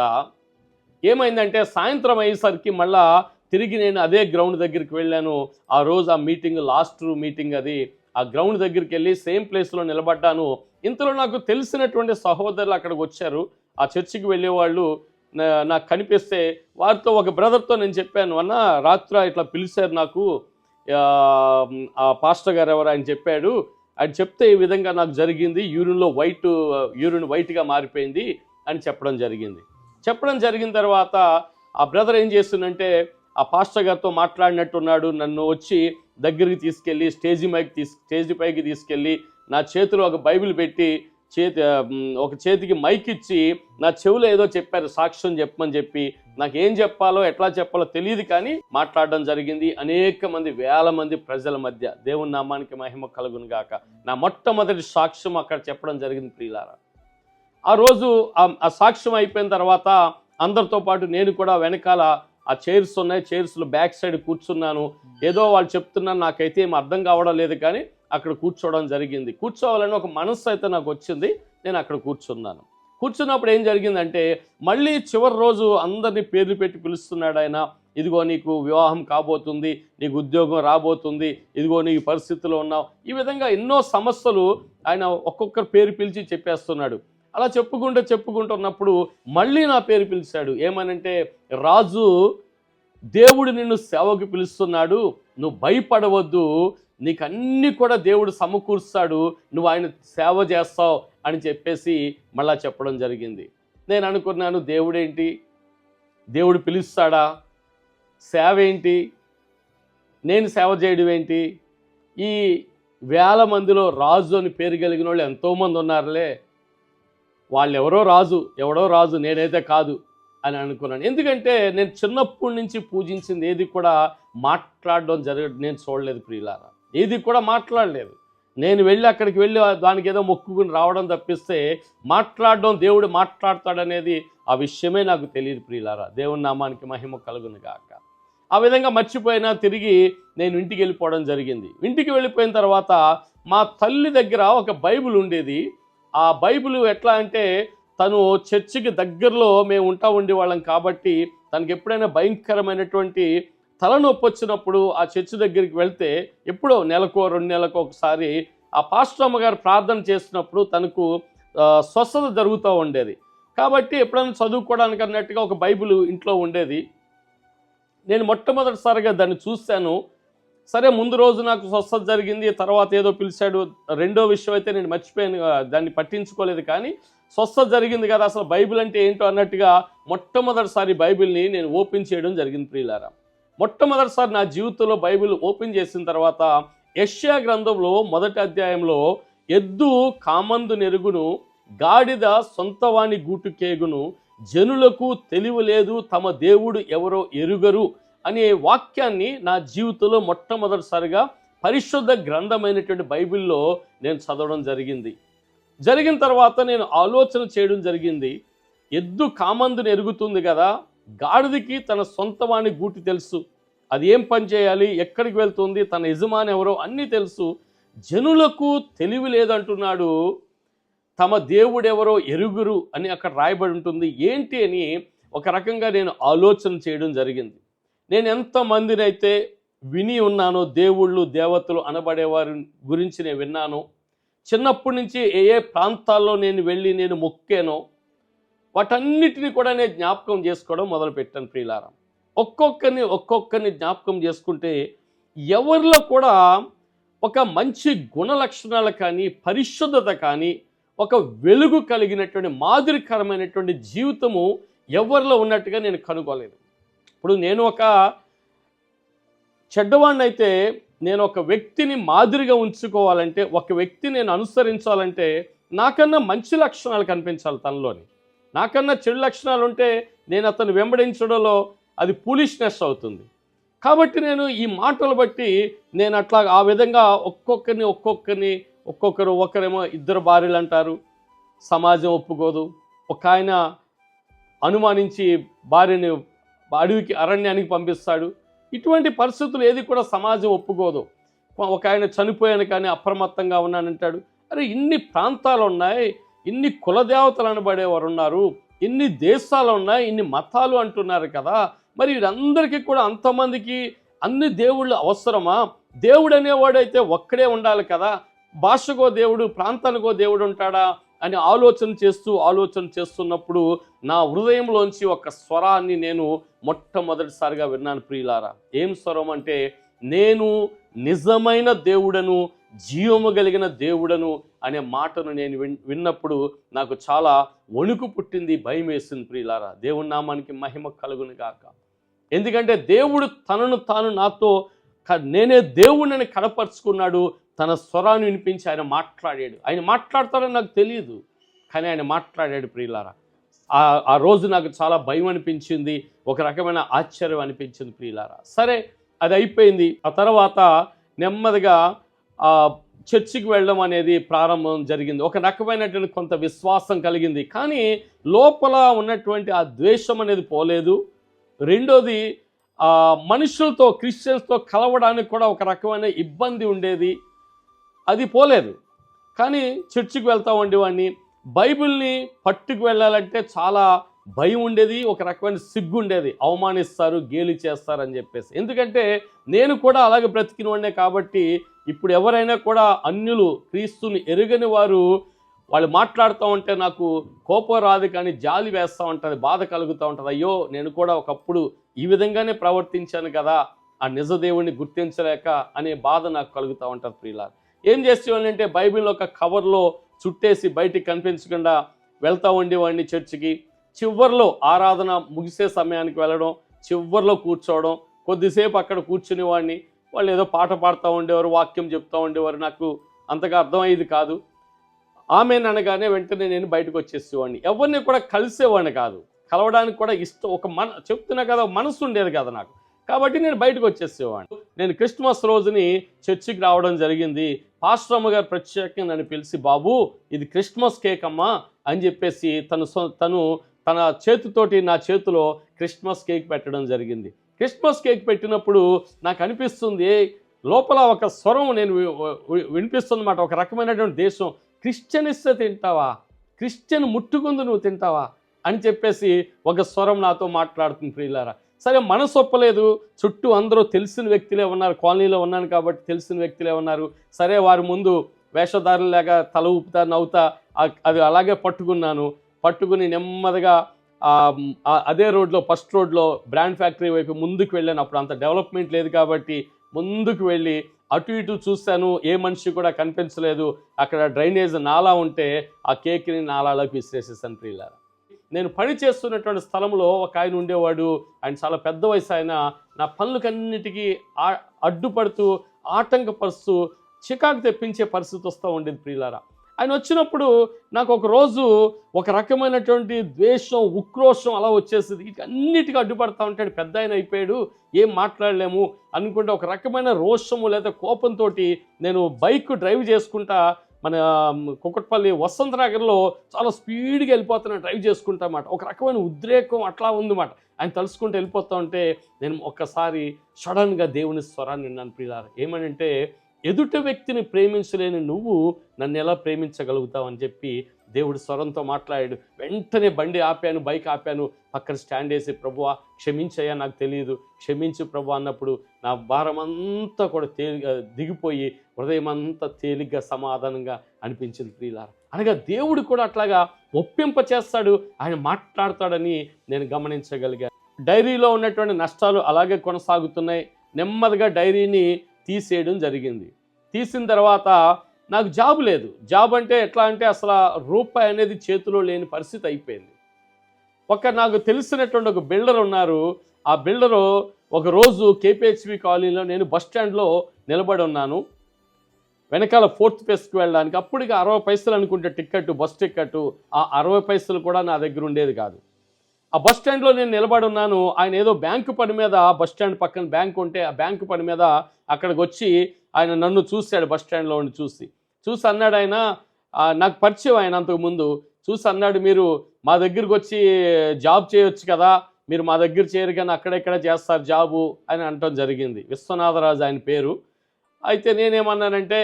ఏమైందంటే సాయంత్రం అయ్యేసరికి మళ్ళా తిరిగి నేను అదే గ్రౌండ్ దగ్గరికి వెళ్ళాను. ఆ రోజు ఆ మీటింగ్ లాస్ట్ మీటింగ్ అది. ఆ గ్రౌండ్ దగ్గరికి వెళ్ళి సేమ్ ప్లేస్లో నిలబడ్డాను. ఇంతలో నాకు తెలిసినటువంటి సహోదరులు అక్కడికి వచ్చారు. ఆ చర్చికి వెళ్ళేవాళ్ళు నాకు కనిపిస్తే వారితో ఒక బ్రదర్తో నేను చెప్పాను, అన్న రాత్రి ఇట్లా పిలిచారు నాకు, ఆ పాస్టర్ గారు ఎవరు ఆయన చెప్పాడు, ఆయన చెప్తే ఈ విధంగా నాకు జరిగింది, యూరిన్ వైట్గా మారిపోయింది అని చెప్పడం జరిగిన తర్వాత ఆ బ్రదర్ ఏం చేస్తుందంటే ఆ పాస్టర్ గారితో మాట్లాడినట్టున్నాడు. నన్ను వచ్చి దగ్గరికి తీసుకెళ్ళి స్టేజ్ పైకి తీసుకెళ్ళి నా చేతిలో ఒక బైబిల్ పెట్టి ఒక చేతికి మైక్ ఇచ్చి నా చెవులో ఏదో చెప్పారు, సాక్ష్యం చెప్పమని చెప్పి. నాకు ఏం చెప్పాలో ఎట్లా చెప్పాలో తెలియదు, కానీ మాట్లాడడం జరిగింది. అనేక మంది, వేల మంది ప్రజల మధ్య. దేవుని నామానికి మహిమ కలుగును గాక. నా మొట్టమొదటి సాక్ష్యం అక్కడ చెప్పడం జరిగింది ప్రియులారా. ఆ రోజు ఆ సాక్ష్యం అయిపోయిన తర్వాత అందరితో పాటు నేను కూడా వెనకాల ఆ చైర్స్ ఉన్నాయి, చైర్స్లో బ్యాక్ సైడ్ కూర్చున్నాను. ఏదో వాళ్ళు చెప్తున్నాను, నాకైతే ఏం అర్థం కావడం లేదు, కానీ అక్కడ కూర్చోవడం జరిగింది. కూర్చోవాలని ఒక మనస్సు అయితే నాకు వచ్చింది. నేను అక్కడ కూర్చున్నాను. కూర్చున్నప్పుడు ఏం జరిగిందంటే మళ్ళీ చివరి రోజు అందరినీ పేర్లు పెట్టి పిలుస్తున్నాడు ఆయన. ఇదిగో నీకు వివాహం కాబోతుంది, నీకు ఉద్యోగం రాబోతుంది, ఇదిగో నీకు పరిస్థితిలో ఉన్నావు. ఈ విధంగా ఎన్నో సమస్యలు ఆయన ఒక్కొక్కరు పేరు పిలిచి చెప్పేస్తున్నాడు. అలా చెప్పుకుంటున్నప్పుడు మళ్ళీ నా పేరు పిలిచాడు. ఏమనంటే, రాజు, దేవుడు నిన్ను సేవకు పిలుస్తున్నాడు, నువ్వు భయపడవద్దు, నీకు అన్నీ కూడా దేవుడు సమకూరుస్తాడు, నువ్వు ఆయన సేవ చేస్తావు అని చెప్పేసి మళ్ళా చెప్పడం జరిగింది. నేను అనుకున్నాను, దేవుడేంటి, దేవుడు పిలుస్తాడా, సేవ ఏంటి, నేను సేవ చేయడం ఏంటి, ఈ వేల మందిలో రాజు అని పేరు కలిగిన వాళ్ళు ఎంతోమంది ఉన్నారులే, వాళ్ళు ఎవడో రాజు, నేనైతే కాదు అని అనుకున్నాను. ఎందుకంటే నేను చిన్నప్పటి నుంచి పూజించింది ఏది కూడా మాట్లాడడం నేను చూడలేదు ప్రియులారా. ఏది కూడా మాట్లాడలేదు. నేను అక్కడికి వెళ్ళి దానికి ఏదో మొక్కుకుని రావడం తప్పిస్తే మాట్లాడడం, దేవుడు మాట్లాడతాడనేది ఆ విషయమే నాకు తెలియదు ప్రియులారా. దేవుని నామానికి మహిమ కలుగును గాక. ఆ విధంగా మర్చిపోయినా తిరిగి నేను ఇంటికి వెళ్ళిపోవడం జరిగింది. ఇంటికి వెళ్ళిపోయిన తర్వాత మా తల్లి దగ్గర ఒక బైబిల్ ఉండేది. ఆ బైబిల్ ఎట్లా అంటే, తను చర్చికి దగ్గరలో మేము ఉండేవాళ్ళం కాబట్టి తనకి ఎప్పుడైనా భయంకరమైనటువంటి తలనొప్పి వచ్చినప్పుడు ఆ చర్చి దగ్గరికి వెళ్తే ఎప్పుడో నెలకో 2 నెలలకో ఒకసారి ఆ పాస్టర్ అమ్మగారు ప్రార్థన చేసినప్పుడు తనకు స్వస్థత జరుగుతూ ఉండేది. కాబట్టి ఎప్పుడైనా చదువుకోవడానికి అన్నట్టుగా ఒక బైబిల్ ఇంట్లో ఉండేది. నేను మొట్టమొదటిసారిగా దాన్ని చూశాను. సరే, ముందు రోజు నాకు స్వస్థత జరిగింది, తర్వాత ఏదో పిలిచాడు. రెండో విషయం అయితే నేను మర్చిపోయాను, దాన్ని పట్టించుకోలేదు. కానీ స్వస్థత జరిగింది కదా, అసలు బైబిల్ అంటే ఏంటో అన్నట్టుగా మొట్టమొదటిసారి బైబిల్ని నేను ఓపెన్ చేయడం జరిగింది ప్రియులారా. మొట్టమొదటిసారి నా జీవితంలో బైబిల్ ఓపెన్ చేసిన తర్వాత యెషయా గ్రంథంలో 1వ అధ్యాయంలో, ఎద్దు కామందు నెరుగును, గాడిద సొంతవాణి గూటుకేగును, జనులకు తెలివి లేదు, తమ దేవుడు ఎవరో ఎరుగరు అనే వాక్యాన్ని నా జీవితంలో మొట్టమొదటిసారిగా పరిశుద్ధ గ్రంథమైనటువంటి బైబిల్లో నేను చదవడం జరిగిన తర్వాత నేను ఆలోచన చేయడం జరిగింది. ఎద్దు కామందుని ఎరుగుతుంది కదా, గాడిదకి తన సొంతవాణి గూటి తెలుసు, అది ఏం పని చేయాలి, ఎక్కడికి వెళ్తుంది, తన యజమాని ఎవరో అన్నీ తెలుసు. జనులకు తెలివి లేదంటున్నాడు, తమ దేవుడెవరో ఎరుగురు అని అక్కడ రాయబడి ఉంటుంది. ఏంటి అని ఒక రకంగా నేను ఆలోచన చేయడం జరిగింది. నేను ఎంతమందిని అయితే విని ఉన్నానో, దేవుళ్ళు దేవతలు అనబడేవారి గురించి నేను విన్నాను. చిన్నప్పటి నుంచి ఏ ప్రాంతాల్లో నేను వెళ్ళి నేను మొక్కానో, వాటన్నిటిని కూడా నేను జ్ఞాపకం చేసుకోవడం మొదలుపెట్టాను ప్రియులారా. ఒక్కొక్కరిని జ్ఞాపకం చేసుకుంటే ఎవరిలో కూడా ఒక మంచి గుణ లక్షణాలు కానీ, పరిశుద్ధత కానీ, ఒక వెలుగు కలిగినటువంటి మాదిరికరమైనటువంటి జీవితము ఎవరిలో ఉన్నట్టుగా నేను కనుగోలేదు. ఇప్పుడు నేను ఒక చెడ్డవాడినైతే, నేను ఒక వ్యక్తిని మాదిరిగా ఉంచుకోవాలంటే, ఒక వ్యక్తిని నేను అనుసరించాలంటే నాకన్నా మంచి లక్షణాలు కనిపించాలి తనలోని. నాకన్నా చెడు లక్షణాలు ఉంటే నేను అతను వెంబడించడంలో అది ఫూలిష్నెస్ అవుతుంది. కాబట్టి నేను ఈ మాటలు బట్టి నేను అట్లా ఆ విధంగా ఒకరేమో 2 భార్యలు అంటారు, సమాజం ఒప్పుకోదు. ఒక ఆయన అనుమానించి భార్యని అరణ్యానికి పంపిస్తాడు. ఇటువంటి పరిస్థితులు ఏది కూడా సమాజం ఒప్పుకోదు. ఒక ఆయన చనిపోయాను కానీ అప్రమత్తంగా ఉన్నానంటాడు. అరే, ఇన్ని ప్రాంతాలు ఉన్నాయి, ఇన్ని కులదేవతలు అనబడేవారు ఉన్నారు, ఇన్ని దేశాలు ఉన్నాయి, ఇన్ని మతాలు అంటున్నారు కదా, మరి వీరందరికీ కూడా అంతమందికి అన్ని దేవుళ్ళు అవసరమా? దేవుడు అనేవాడైతే ఒక్కడే ఉండాలి కదా, భాషకో దేవుడు, ప్రాంతానికో దేవుడు ఉంటాడా అని ఆలోచన చేస్తున్నప్పుడు నా హృదయంలోంచి ఒక స్వరాన్ని నేను మొట్టమొదటిసారిగా విన్నాను ప్రియులారా. ఏం స్వరం అంటే, నేను నిజమైన దేవుడను, జీవము కలిగిన దేవుడను అనే మాటను నేను విన్నప్పుడు నాకు చాలా వణుకు పుట్టింది, భయం వేసింది ప్రియులారా. దేవుని నామానికి మహిమ కలుగును గాక. ఎందుకంటే దేవుడు తనను తాను నాతో నేనే దేవుడిని కనపరుచుకున్నాడు. తన స్వరాన్ని వినిపించి ఆయన మాట్లాడాడు. ఆయన మాట్లాడతాడని నాకు తెలియదు, కానీ ఆయన మాట్లాడాడు ప్రియులారా. ఆ రోజు నాకు చాలా భయం అనిపించింది, ఒక రకమైన ఆశ్చర్యం అనిపించింది ప్రియులారా. సరే, అది అయిపోయింది. ఆ తర్వాత నెమ్మదిగా చర్చికి వెళ్ళడం అనేది ప్రారంభం జరిగింది. ఒక రకమైనటువంటి కొంత విశ్వాసం కలిగింది, కానీ లోపల ఉన్నటువంటి ఆ ద్వేషం అనేది పోలేదు. రెండోది, మనుషులతో, క్రిస్టియన్స్తో కలవడానికి కూడా ఒక రకమైన ఇబ్బంది ఉండేది, అది పోలేదు. కానీ చర్చికి వెళ్తా ఉండేవాడిని. బైబిల్ని పట్టుకు వెళ్ళాలంటే చాలా భయం ఉండేది, ఒక రకమైన సిగ్గు ఉండేది. అవమానిస్తారు, గేలి చేస్తారని చెప్పేసి. ఎందుకంటే నేను కూడా అలాగే బ్రతికిన వాడినే కాబట్టి. ఇప్పుడు ఎవరైనా కూడా అన్యులు, క్రీస్తుని ఎరుగని వారు వాళ్ళు మాట్లాడుతూ ఉంటే నాకు కోపం రాదు, కానీ జాలి వేస్తూ ఉంటుంది, బాధ కలుగుతూ ఉంటుంది. అయ్యో, నేను కూడా ఒకప్పుడు ఈ విధంగానే ప్రవర్తించాను కదా, ఆ నిజ దేవుణ్ణి గుర్తించలేక అనే బాధ నాకు కలుగుతూ ఉంటుంది ప్రియులారా. ఏం చేసేవాడిని అంటే, బైబిల్ ఒక కవర్లో చుట్టేసి బయటికి కనిపించకుండా వెళ్తూ ఉండేవాడిని చర్చికి. చివరిలో ఆరాధన ముగిసే సమయానికి వెళ్ళడం, చివరిలో కూర్చోవడం, కొద్దిసేపు అక్కడ కూర్చునేవాడిని. వాళ్ళు ఏదో పాట పాడుతూ ఉండేవారు, వాక్యం చెప్తూ ఉండేవారు. నాకు అంతగా అర్థమయ్యేది కాదు. ఆమెను అనగానే వెంటనే నేను బయటకు వచ్చేసేవాడిని. ఎవరిని కూడా కలిసేవాడిని కాదు, కలవడానికి కూడా ఇష్టం, చెప్తున్నా కదా, మనసు ఉండేది కదా నాకు. కాబట్టి నేను బయటకు వచ్చేసేవాడిని. నేను క్రిస్మస్ రోజుని చర్చికి రావడం జరిగింది. పాస్టర్ అమ్మ గారు ప్రత్యేకంగా నన్ను పిలిచి, బాబు ఇది క్రిస్మస్ కేక్ అమ్మా అని చెప్పేసి తను తన చేతితోటి నా చేతిలో క్రిస్మస్ కేక్ పెట్టడం జరిగింది. క్రిస్మస్ కేక్ పెట్టినప్పుడు నాకు అనిపిస్తుంది, లోపల ఒక స్వరం నేను వినిపిస్తుందన్నమాట. ఒక రకమైనటువంటి దేశం, క్రిస్టియన్ ఇస్తే తింటావా, క్రిస్టియన్ ముట్టుకుందు నువ్వు తింటావా అని చెప్పేసి ఒక స్వరం నాతో మాట్లాడుతుంది ప్రియులారా. సరే, మనసు ఒప్పలేదు. చుట్టూ అందరూ తెలిసిన వ్యక్తులే ఉన్నారు, కాలనీలో ఉన్నాను కాబట్టి తెలిసిన వ్యక్తులే ఉన్నారు. సరే, వారి ముందు వేషధారులాగా తల ఊపుతా నవ్వుతా అది అలాగే పట్టుకుని నెమ్మదిగా అదే రోడ్లో, ఫస్ట్ రోడ్లో బ్రాండ్ ఫ్యాక్టరీ వైపు ముందుకు వెళ్ళాను. అప్పుడు అంత డెవలప్మెంట్ లేదు కాబట్టి ముందుకు వెళ్ళి అటు ఇటు చూశాను, ఏ మనిషి కూడా కనిపించలేదు. అక్కడ డ్రైనేజ్ నాలా ఉంటే ఆ కేక్ని నాలాలోకి విసిరేసేసాను ప్రియులారా. నేను పని చేస్తున్నటువంటి స్థలంలో ఒక ఆయన ఉండేవాడు. ఆయన చాలా పెద్ద వయసు ఆయన. నా పనులకన్నిటికీ అడ్డుపడుతూ, ఆటంకపరుస్తూ, చికాకు తెప్పించే పరిస్థితి వస్తూ ఉండేది ప్రియులారా. ఆయన వచ్చినప్పుడు నాకు ఒక రోజు ఒక రకమైనటువంటి ద్వేషం, ఉక్రోషం అలా వచ్చేసింది. అన్నిటికీ అడ్డుపడతా ఉంటాడు, పెద్ద ఆయన అయిపోయాడు, ఏం మాట్లాడలేము అనుకుంటే ఒక రకమైన రోషము లేదా కోపంతో నేను బైక్ డ్రైవ్ చేసుకుంటా మన కుకట్పల్లి వసంతనగర్లో చాలా స్పీడ్గా వెళ్ళిపోతున్నాను, డ్రైవ్ చేసుకుంటా అన్నమాట. ఒక రకమైన ఉద్రేకం అట్లా ఉందన్నమాట. ఆయన తలుసుకుంటూ వెళ్ళిపోతా ఉంటే నేను ఒక్కసారి సడన్గా దేవుని స్వరాన్ని విన్నాను ప్రియులారా. ఏమనంటే, ఎదుటి వ్యక్తిని ప్రేమించలేని నువ్వు నన్ను ఎలా ప్రేమించగలుగుతావు అని చెప్పి దేవుడు స్వరంతో మాట్లాడాడు. వెంటనే బండి ఆపాను, బైక్ ఆపాను, పక్కన స్టాండ్ వేసి, ప్రభువా క్షమించయ్యా, నాకు తెలియదు, క్షమించు ప్రభు అన్నప్పుడు నా భారం అంతా కూడా దిగిపోయి హృదయం అంతా తేలిగ్గా, సమాధానంగా అనిపించింది ప్రియులారా. అనగా దేవుడు కూడా అట్లాగా ఒప్పింప చేస్తాడు, ఆయన మాట్లాడతాడని నేను గమనించగలిగాను. డైరీలో ఉన్నటువంటి నష్టాలు అలాగే కొనసాగుతున్నాయి. నెమ్మదిగా డైరీని తీసేయడం జరిగింది. తీసిన తర్వాత నాకు జాబ్ లేదు. జాబ్ అంటే ఎట్లా అంటే అసలు రూపాయి అనేది చేతిలో లేని పరిస్థితి అయిపోయింది. నాకు తెలిసినటువంటి ఒక బిల్డర్ ఉన్నారు. ఆ బిల్డరు ఒకరోజు కేపీహెచ్బి కాలనీలో నేను బస్ స్టాండ్లో నిలబడి ఉన్నాను, వెనకాల 4th ఫేస్కి వెళ్ళడానికి. అప్పటికి 60 పైసలు అనుకుంటే టికెట్, బస్ టికెట్. ఆ 60 పైసలు కూడా నా దగ్గర ఉండేది కాదు. ఆ బస్ స్టాండ్లో నేను నిలబడి ఉన్నాను. ఆయన ఏదో బ్యాంకు పని మీద, బస్ స్టాండ్ పక్కన బ్యాంకు ఉంటే ఆ బ్యాంకు పని మీద అక్కడికి వచ్చి ఆయన నన్ను చూశాడు. బస్ స్టాండ్లో ఉండి చూసి అన్నాడు, ఆయన నాకు పరిచయం, ఆయన అంతకుముందు చూసి అన్నాడు, మీరు మా దగ్గరికి వచ్చి జాబ్ చేయొచ్చు కదా, మీరు మా దగ్గర చేయరు కానీ అక్కడెక్కడ చేస్తారు జాబు అని అనటం జరిగింది. విశ్వనాథరాజు ఆయన పేరు. అయితే నేనేమన్నానంటే,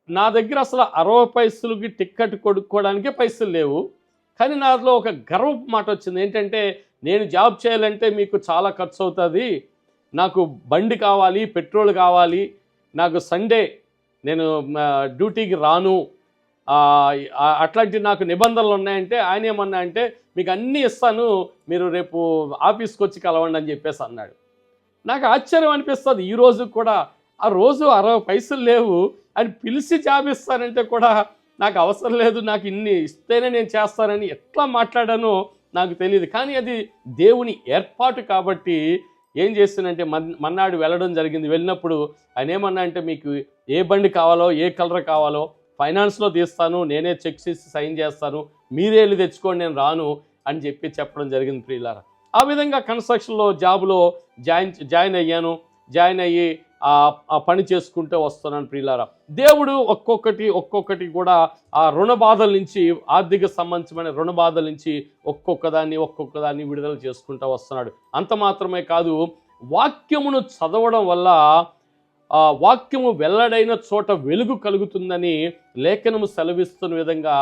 నా దగ్గర అసలు 60 పైసలకి టిక్కెట్ కొనుక్కోవడానికే పైసలు లేవు, కానీ నాలో ఒక గర్వపు మాట వచ్చింది. ఏంటంటే, నేను జాబ్ చేయాలంటే మీకు చాలా ఖర్చు అవుతుంది, నాకు బండి కావాలి, పెట్రోల్ కావాలి, నాకు సండే నేను డ్యూటీకి రాను, అట్లాంటి నాకు నిబంధనలు ఉన్నాయంటే ఆయన ఏమన్నా అంటే, మీకు అన్నీ ఇస్తాను, మీరు రేపు ఆఫీస్కి వచ్చి కలవండి అని చెప్పేసి అన్నాడు. నాకు ఆశ్చర్యం అనిపిస్తుంది ఈ రోజు కూడా. ఆ రోజు 60 పైసలు లేవు అని పిలిచి జాబ్ ఇస్తానంటే కూడా నాకు అవసరం లేదు, నాకు ఇన్ని ఇస్తేనే నేను చేస్తానని ఎట్లా మాట్లాడానో నాకు తెలియదు. కానీ అది దేవుని ఏర్పాటు కాబట్టి ఏం చేస్తానంటే, మన్నాడు వెళ్ళడం జరిగింది. వెళ్ళినప్పుడు ఆయన ఏమన్నా అంటే, మీకు ఏ బండి కావాలో, ఏ కలర్ కావాలో ఫైనాన్స్లో తీస్తాను, నేనే చెక్ చేసి సైన్ చేస్తాను, మీరే వెళ్ళి తెచ్చుకోండి, నేను రాను అని చెప్పడం జరిగింది ప్రియులారా. ఆ విధంగా కన్స్ట్రక్షన్లో జాబ్లో జాయిన్ అయ్యాను. జాయిన్ అయ్యి ఆ పని చేసుకుంటూ వస్తున్నాను ప్రియులారా. దేవుడు ఒక్కొక్కటి కూడా ఆ రుణ బాధల నుంచి, ఆర్థిక సంబంధించిన రుణ బాధల నుంచి ఒక్కొక్కదాన్ని విడుదల చేసుకుంటూ వస్తున్నాడు. అంత మాత్రమే కాదు, వాక్యమును చదవడం వల్ల వాక్యము వెల్లడైన చోట వెలుగు కలుగుతుందని లేఖనము సెలవిస్తున్న విధంగా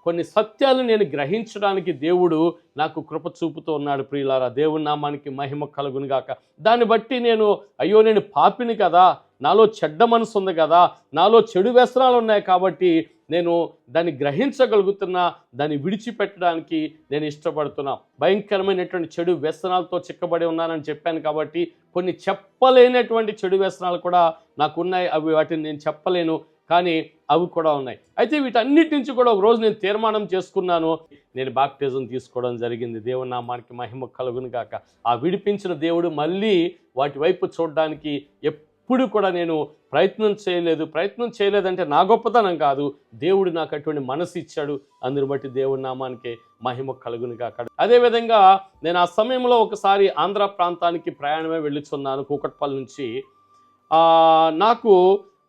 కొన్ని సత్యాలు నేను గ్రహించడానికి దేవుడు నాకు కృప చూపుతూ ఉన్నాడు ప్రియులారా. దేవుని నామానికి మహిమ కలుగును గాక. దాన్ని బట్టి నేను పాపిని కదా, నాలో చెడ్డ మనసు ఉంది కదా, నాలో చెడు వ్యసనాలు ఉన్నాయి కాబట్టి నేను దాన్ని గ్రహించగలుగుతున్నా, దాన్ని విడిచిపెట్టడానికి నేను ఇష్టపడుతున్నా. భయంకరమైనటువంటి చెడు వ్యసనాలతో చిక్కబడి ఉన్నానని చెప్పాను కాబట్టి కొన్ని చెప్పలేనటువంటి చెడు వ్యసనాలు కూడా నాకున్నాయి. వాటిని నేను చెప్పలేను, కానీ అవి కూడా ఉన్నాయి. అయితే వీటన్నిటి నుంచి కూడా ఒక రోజు నేను తీర్మానం చేసుకున్నాను, నేను బాప్టిజం తీసుకోవడం జరిగింది. దేవుని నామానికి మహిమ కలుగును గాక. ఆ విడిపించిన దేవుడు మళ్ళీ వాటి వైపు చూడడానికి ఎప్పుడు కూడా నేను ప్రయత్నం చేయలేదంటే నా గొప్పతనం కాదు, దేవుడు నాకు అటువంటి మనసు ఇచ్చాడు. అందుని బట్టి దేవుని నామానికి మహిమ కలుగును గాక. అదేవిధంగా నేను ఆ సమయంలో ఒకసారి ఆంధ్ర ప్రాంతానికి ప్రయాణమే వెళ్ళుచున్నాను కూకట్పల్లి నుంచి. నాకు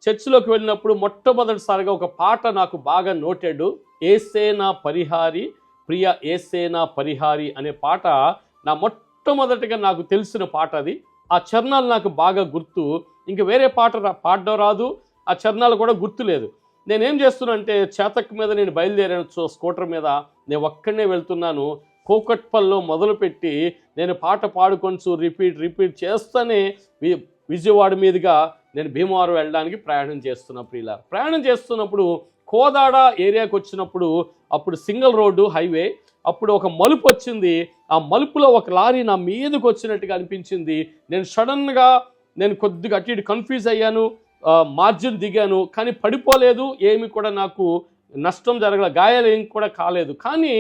చర్చిలోకి వెళ్ళినప్పుడు మొట్టమొదటిసారిగా ఒక పాట నాకు బాగా నోటెడ్. ఏసే నా పరిహారి, ప్రియ ఏసే నా పరిహారి అనే పాట నా మొట్టమొదటిగా నాకు తెలిసిన పాట అది. ఆ చరణాలు నాకు బాగా గుర్తు. ఇంక వేరే పాట పాడడం రాదు, ఆ చరణాలు కూడా గుర్తులేదు. నేనేం చేస్తున్నానంటే, చేతక్ మీద నేను బయలుదేరాను, స్కూటర్ మీద నేను ఒక్కడనే వెళ్తున్నాను. కూకట్పల్లిలో మొదలుపెట్టి నేను పాట పాడుకొని రిపీట్ చేస్తూనే విజయవాడ మీదుగా నేను భీమవరం వెళ్ళడానికి ప్రయాణం చేస్తున్నా ప్రియులారా. ప్రయాణం చేస్తున్నప్పుడు కోదాడ ఏరియాకి వచ్చినప్పుడు, అప్పుడు సింగిల్ రోడ్డు హైవే, అప్పుడు ఒక మలుపు వచ్చింది. ఆ మలుపులో ఒక లారీ నా మీదకి వచ్చినట్టుగా అనిపించింది. నేను సడన్గా కొద్దిగా అటు ఇటు కన్ఫ్యూజ్ అయ్యాను, మార్జిన్ దిగాను, కానీ పడిపోలేదు, ఏమి కూడా నాకు నష్టం జరగలేదు, గాయాలు ఏం కూడా కాలేదు. కానీ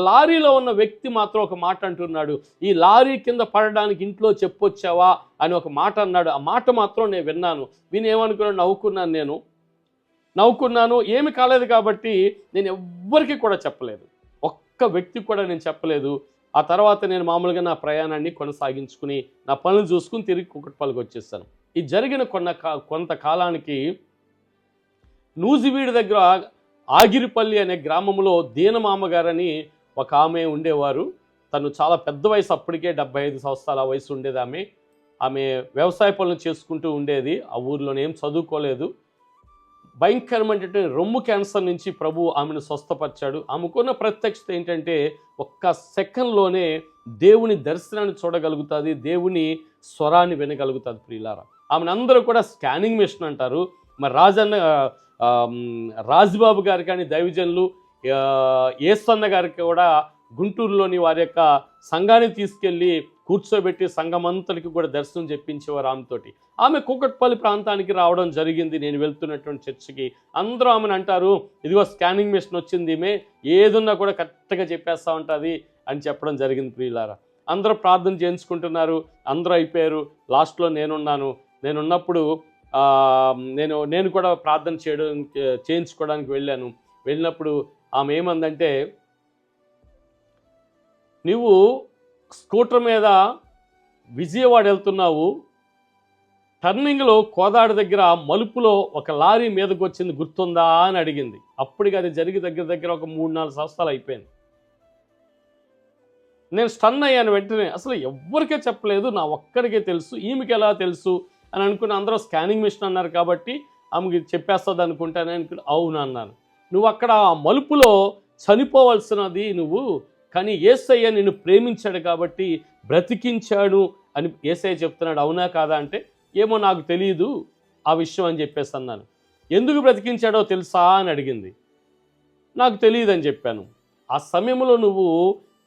లారీలో ఉన్న వ్యక్తి మాత్రం ఒక మాట అంటున్నాడు, ఈ లారీ కింద పడడానికి ఇంట్లో చెప్పొచ్చావా అని ఒక మాట అన్నాడు. ఆ మాట మాత్రం నేను విన్నాను. ఏమనుకున్నాను, నవ్వుకున్నాను. ఏమి కాలేదు కాబట్టి నేను ఎవ్వరికి కూడా చెప్పలేదు, ఒక్క వ్యక్తి కూడా నేను చెప్పలేదు. ఆ తర్వాత నేను మామూలుగా నా ప్రయాణాన్ని కొనసాగించుకుని నా పనులు చూసుకుని తిరిగి కుకట్పల్లికి వచ్చేసాను. ఇది జరిగిన కొంతకాలానికి నూజివీడు దగ్గర ఆగిరిపల్లి అనే గ్రామంలో దీనమామ గారని ఒక ఆమె ఉండేవారు. తను చాలా పెద్ద వయసు, అప్పటికే 75 సంవత్సరాల వయసు ఉండేది. ఆమె వ్యవసాయ పనులు చేసుకుంటూ ఉండేది. ఆ ఊర్లోనే ఏం చదువుకోలేదు. భయంకరమైనటువంటి రొమ్ము క్యాన్సర్ నుంచి ప్రభు ఆమెను స్వస్థపరిచాడు. ఆమెకున్న ప్రత్యక్షత ఏంటంటే, ఒక్క సెకండ్లోనే దేవుని దర్శనాన్ని చూడగలుగుతుంది, దేవుని స్వరాన్ని వినగలుగుతుంది ప్రియులారా. ఆమెను అందరూ కూడా స్కానింగ్ మిషన్ అంటారు. మరి రాజుబాబు గారు కానీ దైవజనులు ఏసన్న గారికి కూడా గుంటూరులోని వారి యొక్క సంఘాన్ని తీసుకెళ్ళి కూర్చోబెట్టి సంఘమంతటికి కూడా దర్శనం చెప్పించేవారు ఆమెతోటి. ఆమె కూకట్పల్లి ప్రాంతానికి రావడం జరిగింది. నేను వెళ్తున్నటువంటి చర్చికి అందరూ ఆమెను అంటారు, ఇదిగో స్కానింగ్ మిషన్ వచ్చింది, ఈమె ఏదున్నా కూడా కరెక్ట్గా చెప్పేస్తూ ఉంటుంది అని చెప్పడం జరిగింది. ప్రియులారా, అందరూ ప్రార్థన చేయించుకుంటున్నారు, అందరూ అయిపోయారు. లాస్ట్లో నేనున్నప్పుడు నేను కూడా ప్రార్థన చేయించుకోవడానికి వెళ్ళినప్పుడు ఆమె ఏమందంటే, నువ్వు స్కూటర్ మీద విజయవాడ వెళ్తున్నావు, టర్నింగ్లో కోదాడ దగ్గర మలుపులో ఒక లారీ మీదకి వచ్చింది గుర్తుందా అని అడిగింది. అప్పటికి అది జరిగి దగ్గర ఒక 3-4 సంవత్సరాలు అయిపోయింది. నేను స్టన్ అయ్యాను. వెంటనే అసలు ఎవ్వరికే చెప్పలేదు, నా ఒక్కడికే తెలుసు, ఈమెకి ఎలా తెలుసు అని అనుకుని అందరూ స్కానింగ్ మిషన్ అన్నారు కాబట్టి ఆమెకి చెప్పేస్తుంది అనుకుంటానే అనుకుని అవును అన్నాను. నువ్వు అక్కడ ఆ మలుపులో చనిపోవలసినది నువ్వు, కానీ యేసయ్య నిన్ను ప్రేమించాడు కాబట్టి బ్రతికించాడు అని యేసయ్య చెప్తున్నాడు, అవునా కాదా అంటే ఏమో నాకు తెలియదు ఆ విషయం అని చెప్పేసి అన్నాను. ఎందుకు బ్రతికించాడో తెలుసా అని అడిగింది. నాకు తెలియదు అని చెప్పాను. ఆ సమయంలో నువ్వు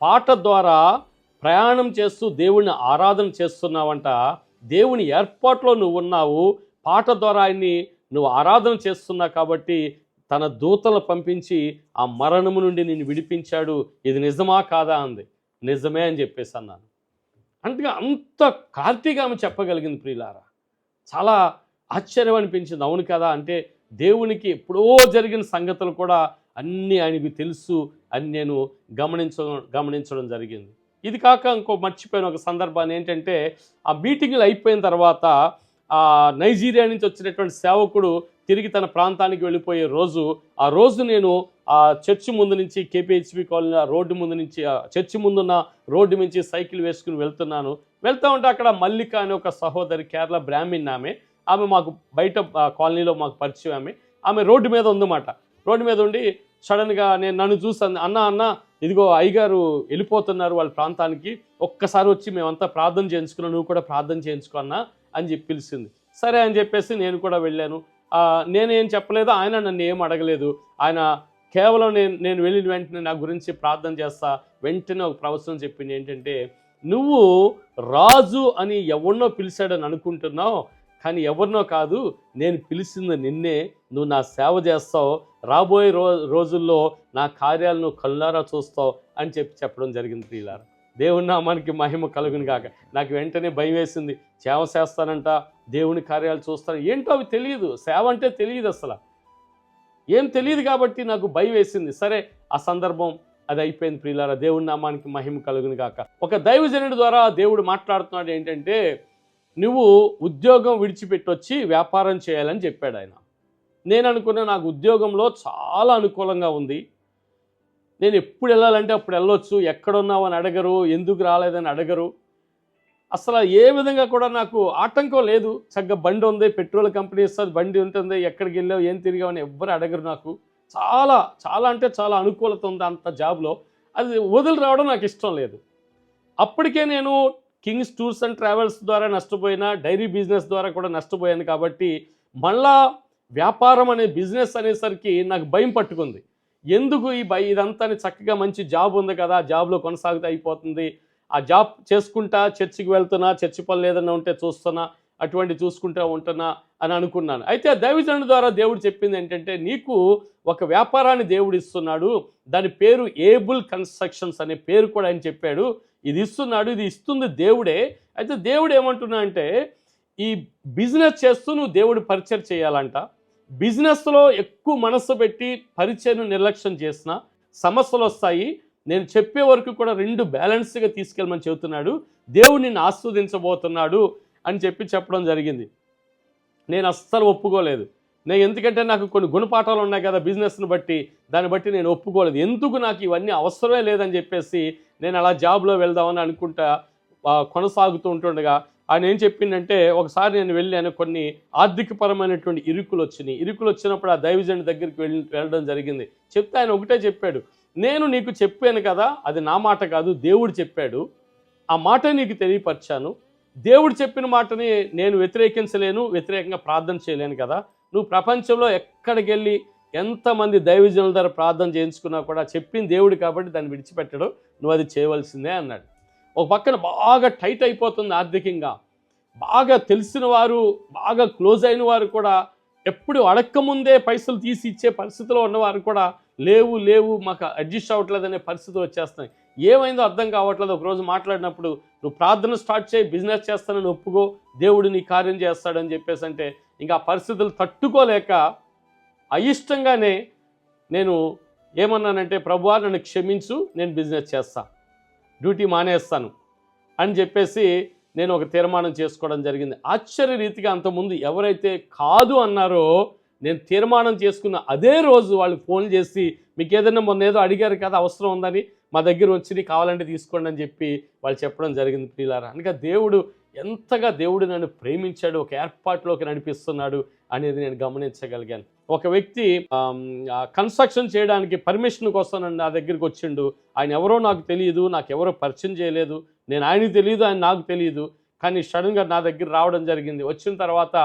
పాట ద్వారా ప్రయాణం చేస్తూ దేవుణ్ణి ఆరాధన చేస్తున్నావంట. దేవుని ఏర్పాట్లో నువ్వు ఉన్నావు, పాట ద్వారా ఆయన్ని నువ్వు ఆరాధన చేస్తున్నావు కాబట్టి తన దూతలు పంపించి ఆ మరణము నుండి నిన్ను విడిపించాడు. ఇది నిజమా కాదా అంది. నిజమే అని చెప్పేసి అన్నాను. అంటే అంత కార్తీగా ఆమె చెప్పగలిగింది. ప్రియులారా, చాలా ఆశ్చర్యం అనిపించింది. అవును కదా, అంటే దేవునికి ఎప్పుడో జరిగిన సంగతులు కూడా అన్నీ ఆయనకి తెలుసు అని నేను గమనించడం జరిగింది. ఇది కాక ఇంకో మర్చిపోయిన ఒక సందర్భాన్ని ఏంటంటే, ఆ మీటింగ్లు అయిపోయిన తర్వాత ఆ నైజీరియా నుంచి వచ్చినటువంటి సేవకుడు తిరిగి తన ప్రాంతానికి వెళ్ళిపోయే రోజు, ఆ రోజు నేను ఆ చర్చి ముందు నుంచి కేపీహెచ్బి కాలనీ రోడ్డు ముందు నుంచి చర్చి ముందున్న రోడ్డు నుంచి సైకిల్ వేసుకుని వెళ్తూ ఉంటే అక్కడ మల్లిక అనే ఒక సహోదరి, కేరళ బ్రాహ్మణ్ ఆమె మాకు బయట కాలనీలో మాకు పరిచయం. ఆమె రోడ్డు మీద ఉందన్నమాట. రోడ్డు మీద ఉండి సడన్గా నన్ను చూసాను, అన్న ఇదిగో అయ్యగారు వెళ్ళిపోతున్నారు వాళ్ళ ప్రాంతానికి, ఒక్కసారి వచ్చి మేమంతా ప్రార్థన చేయించుకున్నాం, నువ్వు కూడా ప్రార్థన చేయించుకో అన్నా అని చెప్పి పిలిచింది. సరే అని చెప్పేసి నేను కూడా వెళ్ళాను. నేనేం చెప్పలేదు, ఆయన నన్ను ఏం అడగలేదు. ఆయన కేవలం నేను వెళ్ళిన వెంటనే నా గురించి ప్రార్థన చేస్తా వెంటనే ఒక ప్రవచనం చెప్పింది ఏంటంటే, నువ్వు రాజు అని ఎవరినో పిలిచాడని అనుకుంటున్నావు, కానీ ఎవరినో కాదు, నేను పిలిచింది నిన్నే, నువ్వు నా సేవ చేస్తావు, రాబోయే రోజుల్లో నా కార్యాలను కళ్ళారా చూస్తావు అని చెప్పడం జరిగింది. ప్రియులారా, దేవుని నామానికి మహిమ కలుగును గాక. నాకు వెంటనే భయం వేసింది. సేవ చేస్తానంట, దేవుని కార్యాలు చూస్తాను, ఏంటో అవి తెలియదు, సేవ అంటే తెలియదు, అసలు ఏం తెలియదు కాబట్టి నాకు భయం వేసింది. సరే, ఆ సందర్భం అది అయిపోయింది. ప్రియులారా, దేవుని నామానికి మహిమ కలుగును గాక. ఒక దైవజనుడి ద్వారా దేవుడు మాట్లాడుతున్నాడు ఏంటంటే, నువ్వు ఉద్యోగం విడిచిపెట్టొచ్చి వ్యాపారం చేయాలని చెప్పాడు ఆయన. నేను అనుకున్నా నాకు ఉద్యోగంలో చాలా అనుకూలంగా ఉంది, నేను ఎప్పుడు వెళ్ళాలంటే అప్పుడు వెళ్ళొచ్చు, ఎక్కడున్నావు అని అడగరు, ఎందుకు రాలేదని అడగరు, అసలు ఏ విధంగా కూడా నాకు ఆటంకం లేదు. చక్కగా బండి ఉంది, పెట్రోల్ కంపెనీ ఇస్తుంది, బండి ఉంటుంది, ఎక్కడికి వెళ్ళావు ఏం తిరిగావు అని ఎవ్వరు అడగరు. నాకు చాలా చాలా అంటే చాలా అనుకూలత ఉంది అంత జాబ్లో. అది వదిలి రావడం నాకు ఇష్టం లేదు. అప్పటికే నేను కింగ్స్ టూర్స్ అండ్ ట్రావెల్స్ ద్వారా నష్టపోయినా, డైరీ బిజినెస్ ద్వారా కూడా నష్టపోయాను. కాబట్టి మళ్ళా వ్యాపారం అనే బిజినెస్ అనేసరికి నాకు భయం పట్టుకుంది. ఎందుకు ఇదంతా చక్కగా మంచి జాబ్ ఉంది కదా, జాబ్లో కొనసాగితే అయిపోతుంది, ఆ జాబ్ చేసుకుంటా చర్చికి వెళ్తున్నా, చర్చి పనులు ఏదైనా ఉంటే చూస్తున్నా, అటువంటి చూసుకుంటూ ఉంటున్నా అని అనుకున్నాను. అయితే ఆ దైవజనుడి ద్వారా దేవుడు చెప్పింది ఏంటంటే, నీకు ఒక వ్యాపారాన్ని దేవుడు ఇస్తున్నాడు, దాని పేరు ఏబుల్ కన్స్ట్రక్షన్స్ అనే పేరు కూడా ఆయన చెప్పాడు. ఇది ఇస్తున్నాడు, ఇది ఇస్తుంది దేవుడే. అయితే దేవుడు ఏమంటున్నా అంటే, ఈ బిజినెస్ చేస్తూ నువ్వు దేవుడు పరిచయం చేయాలంట. బిజినెస్లో ఎక్కువ మనస్సు పెట్టి పరిచయం నిర్లక్ష్యం చేసిన సమస్యలు వస్తాయి. నేను చెప్పే వరకు కూడా 2 బ్యాలెన్స్గా తీసుకెళ్ళమని చెబుతున్నాడు. దేవుడు నిన్ను ఆస్వాదించబోతున్నాడు అని చెప్పడం జరిగింది. నేను అస్సలు ఒప్పుకోలేదు. ఎందుకంటే నాకు కొన్ని గుణపాఠాలు ఉన్నాయి కదా బిజినెస్ని బట్టి, దాన్ని బట్టి నేను ఒప్పుకోలేదు. ఎందుకు నాకు ఇవన్నీ అవసరమే లేదని చెప్పేసి నేను అలా జాబ్లో వెళ్దామని అనుకుంటా కొనసాగుతూ ఉంటుండగా ఆయన ఏం చెప్పిందంటే, ఒకసారి నేను వెళ్ళాను, కొన్ని ఆర్థికపరమైనటువంటి ఇరుకులు వచ్చినప్పుడు ఆ దైవజనుడి దగ్గరికి వెళ్ళడం జరిగింది. చెప్తే ఆయన ఒకటే చెప్పాడు, నేను నీకు చెప్పాను కదా, అది నా మాట కాదు, దేవుడు చెప్పాడు, ఆ మాట నీకు తెలియపరిచాను. దేవుడు చెప్పిన మాటని నేను వ్యతిరేకంగా ప్రార్థన చేయలేను కదా, నువ్వు ప్రపంచంలో ఎక్కడికి వెళ్ళి ఎంతమంది దైవజనుల ద్వారా ప్రార్థన చేయించుకున్నా కూడా చెప్పింది దేవుడు కాబట్టి దాన్ని విడిచిపెట్టడం, నువ్వు అది చేయవలసిందే అన్నాడు. ఒక పక్కన బాగా టైట్ అయిపోతుంది ఆర్థికంగా, బాగా తెలిసిన వారు, బాగా క్లోజ్ అయిన వారు కూడా ఎప్పుడు అడక్కముందే పైసలు తీసి ఇచ్చే పరిస్థితిలో ఉన్నవారు కూడా లేవు మాకు అడ్జస్ట్ అవ్వట్లేదు అనే పరిస్థితులు వచ్చేస్తున్నాయి. ఏమైందో అర్థం కావట్లేదు. ఒకరోజు మాట్లాడినప్పుడు, నువ్వు ప్రార్థన స్టార్ట్ చేయి, బిజినెస్ చేస్తానని ఒప్పుకో, దేవుడు నీ కార్యం చేస్తాడని చెప్పేసి అంటే, ఇంకా ఆ పరిస్థితులు తట్టుకోలేక అయిష్టంగానే నేను ఏమన్నానంటే, ప్రభువా నన్ను క్షమించు, నేను బిజినెస్ చేస్తా, డ్యూటీ మానేస్తాను అని చెప్పేసి నేను ఒక తీర్మానం చేసుకోవడం జరిగింది. ఆశ్చర్యరీతిగా అంతకుముందు ఎవరైతే కాదు అన్నారో, నేను తీర్మానం చేసుకున్న అదే రోజు వాళ్ళు ఫోన్ చేసి, మీకు ఏదైనా మొన్న ఏదో అడిగారు కదా అవసరం ఉందని, మా దగ్గర వచ్చి కావాలంటే తీసుకోండి అని చెప్పి వాళ్ళు చెప్పడం జరిగింది ప్రియులారా. అందుకే ఎంతగా దేవుడు నన్ను ప్రేమించాడు, ఒక ఏర్పాటులోకి నడిపిస్తున్నాడు అనేది నేను గమనించగలిగాను. ఒక వ్యక్తి కన్స్ట్రక్షన్ చేయడానికి పర్మిషన్ కోసం నా దగ్గరికి వచ్చిండు. ఆయన ఎవరో నాకు తెలియదు, నాకు ఎవరో పరిచయం చేయలేదు, నేను ఆయనకి తెలియదు, ఆయన నాకు తెలియదు. కానీ సడన్గా నా దగ్గర రావడం జరిగింది. వచ్చిన తర్వాత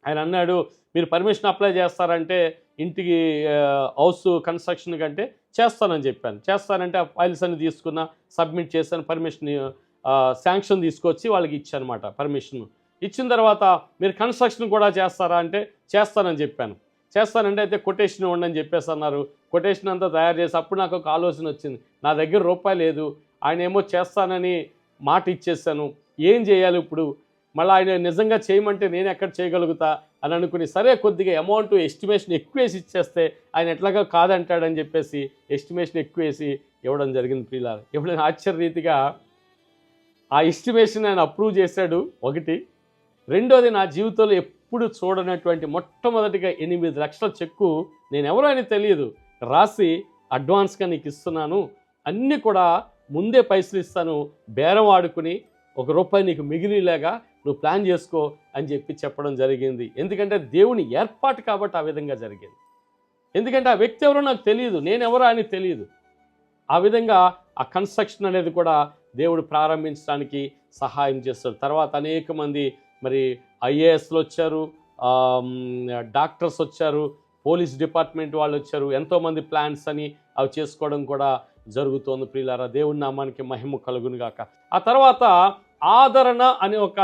ఆయన అన్నాడు, మీరు పర్మిషన్ అప్లై చేస్తారంటే ఇంటికి హౌస్ కన్స్ట్రక్షన్ కంటే చేస్తానని చెప్పాను. చేస్తానంటే ఆ ఫైల్స్ అన్ని తీసుకున్నా, సబ్మిట్ చేశాను, పర్మిషన్ శాంక్షన్ తీసుకొచ్చి వాళ్ళకి ఇచ్చానమాట. పర్మిషన్ ఇచ్చిన తర్వాత మీరు కన్స్ట్రక్షన్ కూడా చేస్తారా అంటే చేస్తానని చెప్పాను. చేస్తానంటే అయితే కొటేషన్ ఇవ్వండి అని చెప్పేసి అన్నారు. కొటేషన్ అంతా తయారు చేసి అప్పుడు నాకు ఒక ఆలోచన వచ్చింది, నా దగ్గర రూపాయి లేదు, ఆయన ఏమో చేస్తానని మాట ఇచ్చేసాను, ఏం చేయాలి ఇప్పుడు, మళ్ళీ ఆయన నిజంగా చేయమంటే నేను ఎక్కడ చేయగలుగుతా అని అనుకుని, సరే కొద్దిగా అమౌంట్ ఎస్టిమేషన్ ఎక్కువ వేసి ఇచ్చేస్తే ఆయన ఎట్లాగా కాదంటాడని చెప్పేసి ఎస్టిమేషన్ ఎక్కువ వేసి ఇవ్వడం జరిగింది ప్రియులారా. ఎప్పుడైనా ఆశ్చర్యరీతిగా ఆ ఎస్టిమేషన్ ఆయన అప్రూవ్ చేశాడు. ఒకటి, రెండోది, నా జీవితంలో ఎప్పుడు చూడనటువంటి మొట్టమొదటిగా 8 లక్షల చెక్కు, నేను ఎవరో అని తెలియదు, రాసి అడ్వాన్స్గా నీకు ఇస్తున్నాను, అన్నీ కూడా ముందే పైసలు ఇస్తాను, బేరం ఆడుకుని ₹1 నీకు మిగిలిలాగా నువ్వు ప్లాన్ చేసుకో అని చెప్పడం జరిగింది. ఎందుకంటే దేవుని ఏర్పాటు కాబట్టి ఆ విధంగా జరిగింది. ఎందుకంటే ఆ వ్యక్తి ఎవరో నాకు తెలియదు, నేను ఎవరో అని తెలియదు. ఆ విధంగా ఆ కన్స్ట్రక్షన్ అనేది కూడా దేవుడు ప్రారంభించడానికి సహాయం చేస్తాడు. తర్వాత అనేక మంది మరి ఐఏఎస్లు వచ్చారు, డాక్టర్స్ వచ్చారు, పోలీస్ డిపార్ట్మెంట్ వాళ్ళు వచ్చారు, ఎంతోమంది ప్లాన్స్ అని అవి చేసుకోవడం కూడా జరుగుతోంది ప్రియులారా. దేవుని నామానికి మహిమ కలుగును గాక. ఆ తర్వాత ఆదరణ అనే ఒక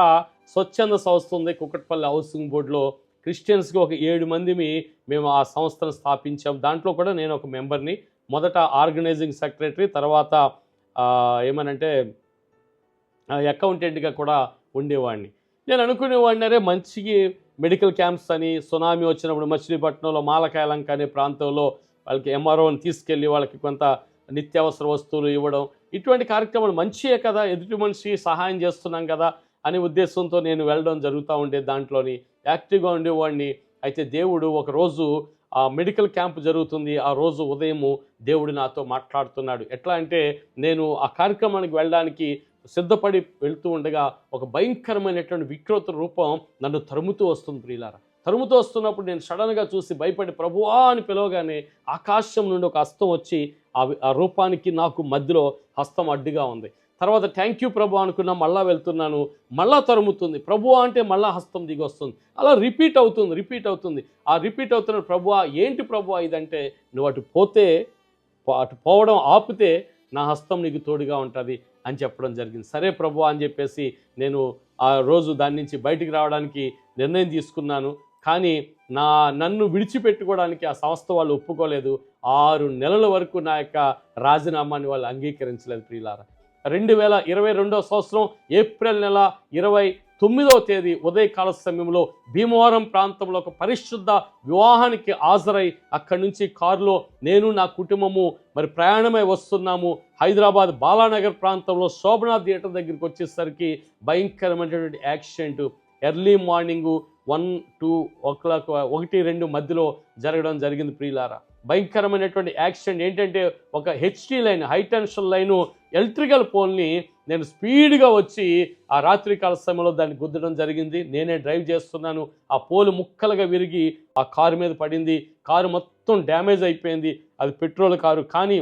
స్వచ్ఛంద సంస్థ ఉంది కుకట్పల్లి హౌసింగ్ బోర్డులో. క్రిస్టియన్స్కి ఒక 7 మందిమి మేము ఆ సంస్థను స్థాపించాం. దాంట్లో కూడా నేను ఒక మెంబర్ని. మొదట ఆర్గనైజింగ్ సెక్రటరీ, తర్వాత ఏమనంటే అకౌంటెంట్గా కూడా ఉండేవాడిని. నేను అనుకునేవాడిని, అరే మంచి మెడికల్ క్యాంప్స్ అని, సునామీ వచ్చినప్పుడు మచిలీపట్నంలో మాలకాయలంక అనే ప్రాంతంలో వాళ్ళకి ఎంఆర్ఓని తీసుకెళ్ళి వాళ్ళకి కొంత నిత్యావసర వస్తువులు ఇవ్వడం, ఇటువంటి కార్యక్రమాలు మంచియే కదా, ఎదుటి మనిషి సహాయం చేస్తున్నాం కదా అనే ఉద్దేశంతో నేను వెళ్ళడం జరుగుతూ ఉండేది. దాంట్లోని యాక్టివ్గా ఉండేవాడిని. అయితే దేవుడు ఒకరోజు ఆ మెడికల్ క్యాంప్ జరుగుతుంది, ఆ రోజు ఉదయము దేవుడు నాతో మాట్లాడుతున్నాడు. ఎట్లా అంటే, నేను ఆ కార్యక్రమానికి వెళ్ళడానికి సిద్ధపడి వెళ్తూ ఉండగా ఒక భయంకరమైనటువంటి వికృత రూపం నన్ను తరుముతూ వస్తుంది ప్రియులారా. తరుముతూ వస్తున్నప్పుడు నేను సడన్గా చూసి భయపడి ప్రభువా అని పిలవగానే ఆకాశం నుండి ఒక హస్తం వచ్చి ఆ రూపానికి నాకు మధ్యలో హస్తం అడ్డుగా ఉంది. తర్వాత థ్యాంక్ యూ ప్రభు అనుకున్నా, మళ్ళా వెళ్తున్నాను, మళ్ళా తరుముతుంది, ప్రభువా అంటే మళ్ళా హస్తం దిగి వస్తుంది. అలా రిపీట్ అవుతుంది. ఆ రిపీట్ అవుతున్న ప్రభువా ఏంటి ప్రభువా ఇదంటే, నువ్వు అటు పోవడం ఆపితే నా హస్తం నీకు తోడుగా ఉంటుంది అని చెప్పడం జరిగింది. సరే ప్రభువా అని చెప్పేసి నేను ఆ రోజు దాని నుంచి బయటికి రావడానికి నిర్ణయం తీసుకున్నాను. కానీ నన్ను విడిచిపెట్టుకోవడానికి ఆ సంస్థ వాళ్ళు ఒప్పుకోలేదు. 6 నెలల వరకు నా యొక్క రాజీనామాని వాళ్ళు అంగీకరించలేదు ప్రియులారా. 2022 సంవత్సరం ఏప్రిల్ నెల 29వ తేదీ ఉదయకాల సమయంలో భీమవరం ప్రాంతంలో ఒక పరిశుద్ధ వివాహానికి హాజరై అక్కడి నుంచి కారులో నేను నా కుటుంబము మరి ప్రయాణమై వస్తున్నాము. హైదరాబాద్ బాలానగర్ ప్రాంతంలో శోభనా థియేటర్ దగ్గరికి వచ్చేసరికి భయంకరమైనటువంటి యాక్సిడెంట్ ఎర్లీ మార్నింగు 1-2 మధ్యలో జరగడం జరిగింది ప్రియులారా. భయంకరమైనటువంటి యాక్సిడెంట్ ఏంటంటే, ఒక HT line, high tension line electrical పోల్ని నేను స్పీడ్గా వచ్చి ఆ రాత్రికాల సమయంలో దాన్ని గుద్దడం జరిగింది. నేనే డ్రైవ్ చేస్తున్నాను. ఆ పోలు ముక్కలుగా విరిగి ఆ కారు మీద పడింది. కారు మొత్తం డ్యామేజ్ అయిపోయింది. అది పెట్రోల్ కారు. కానీ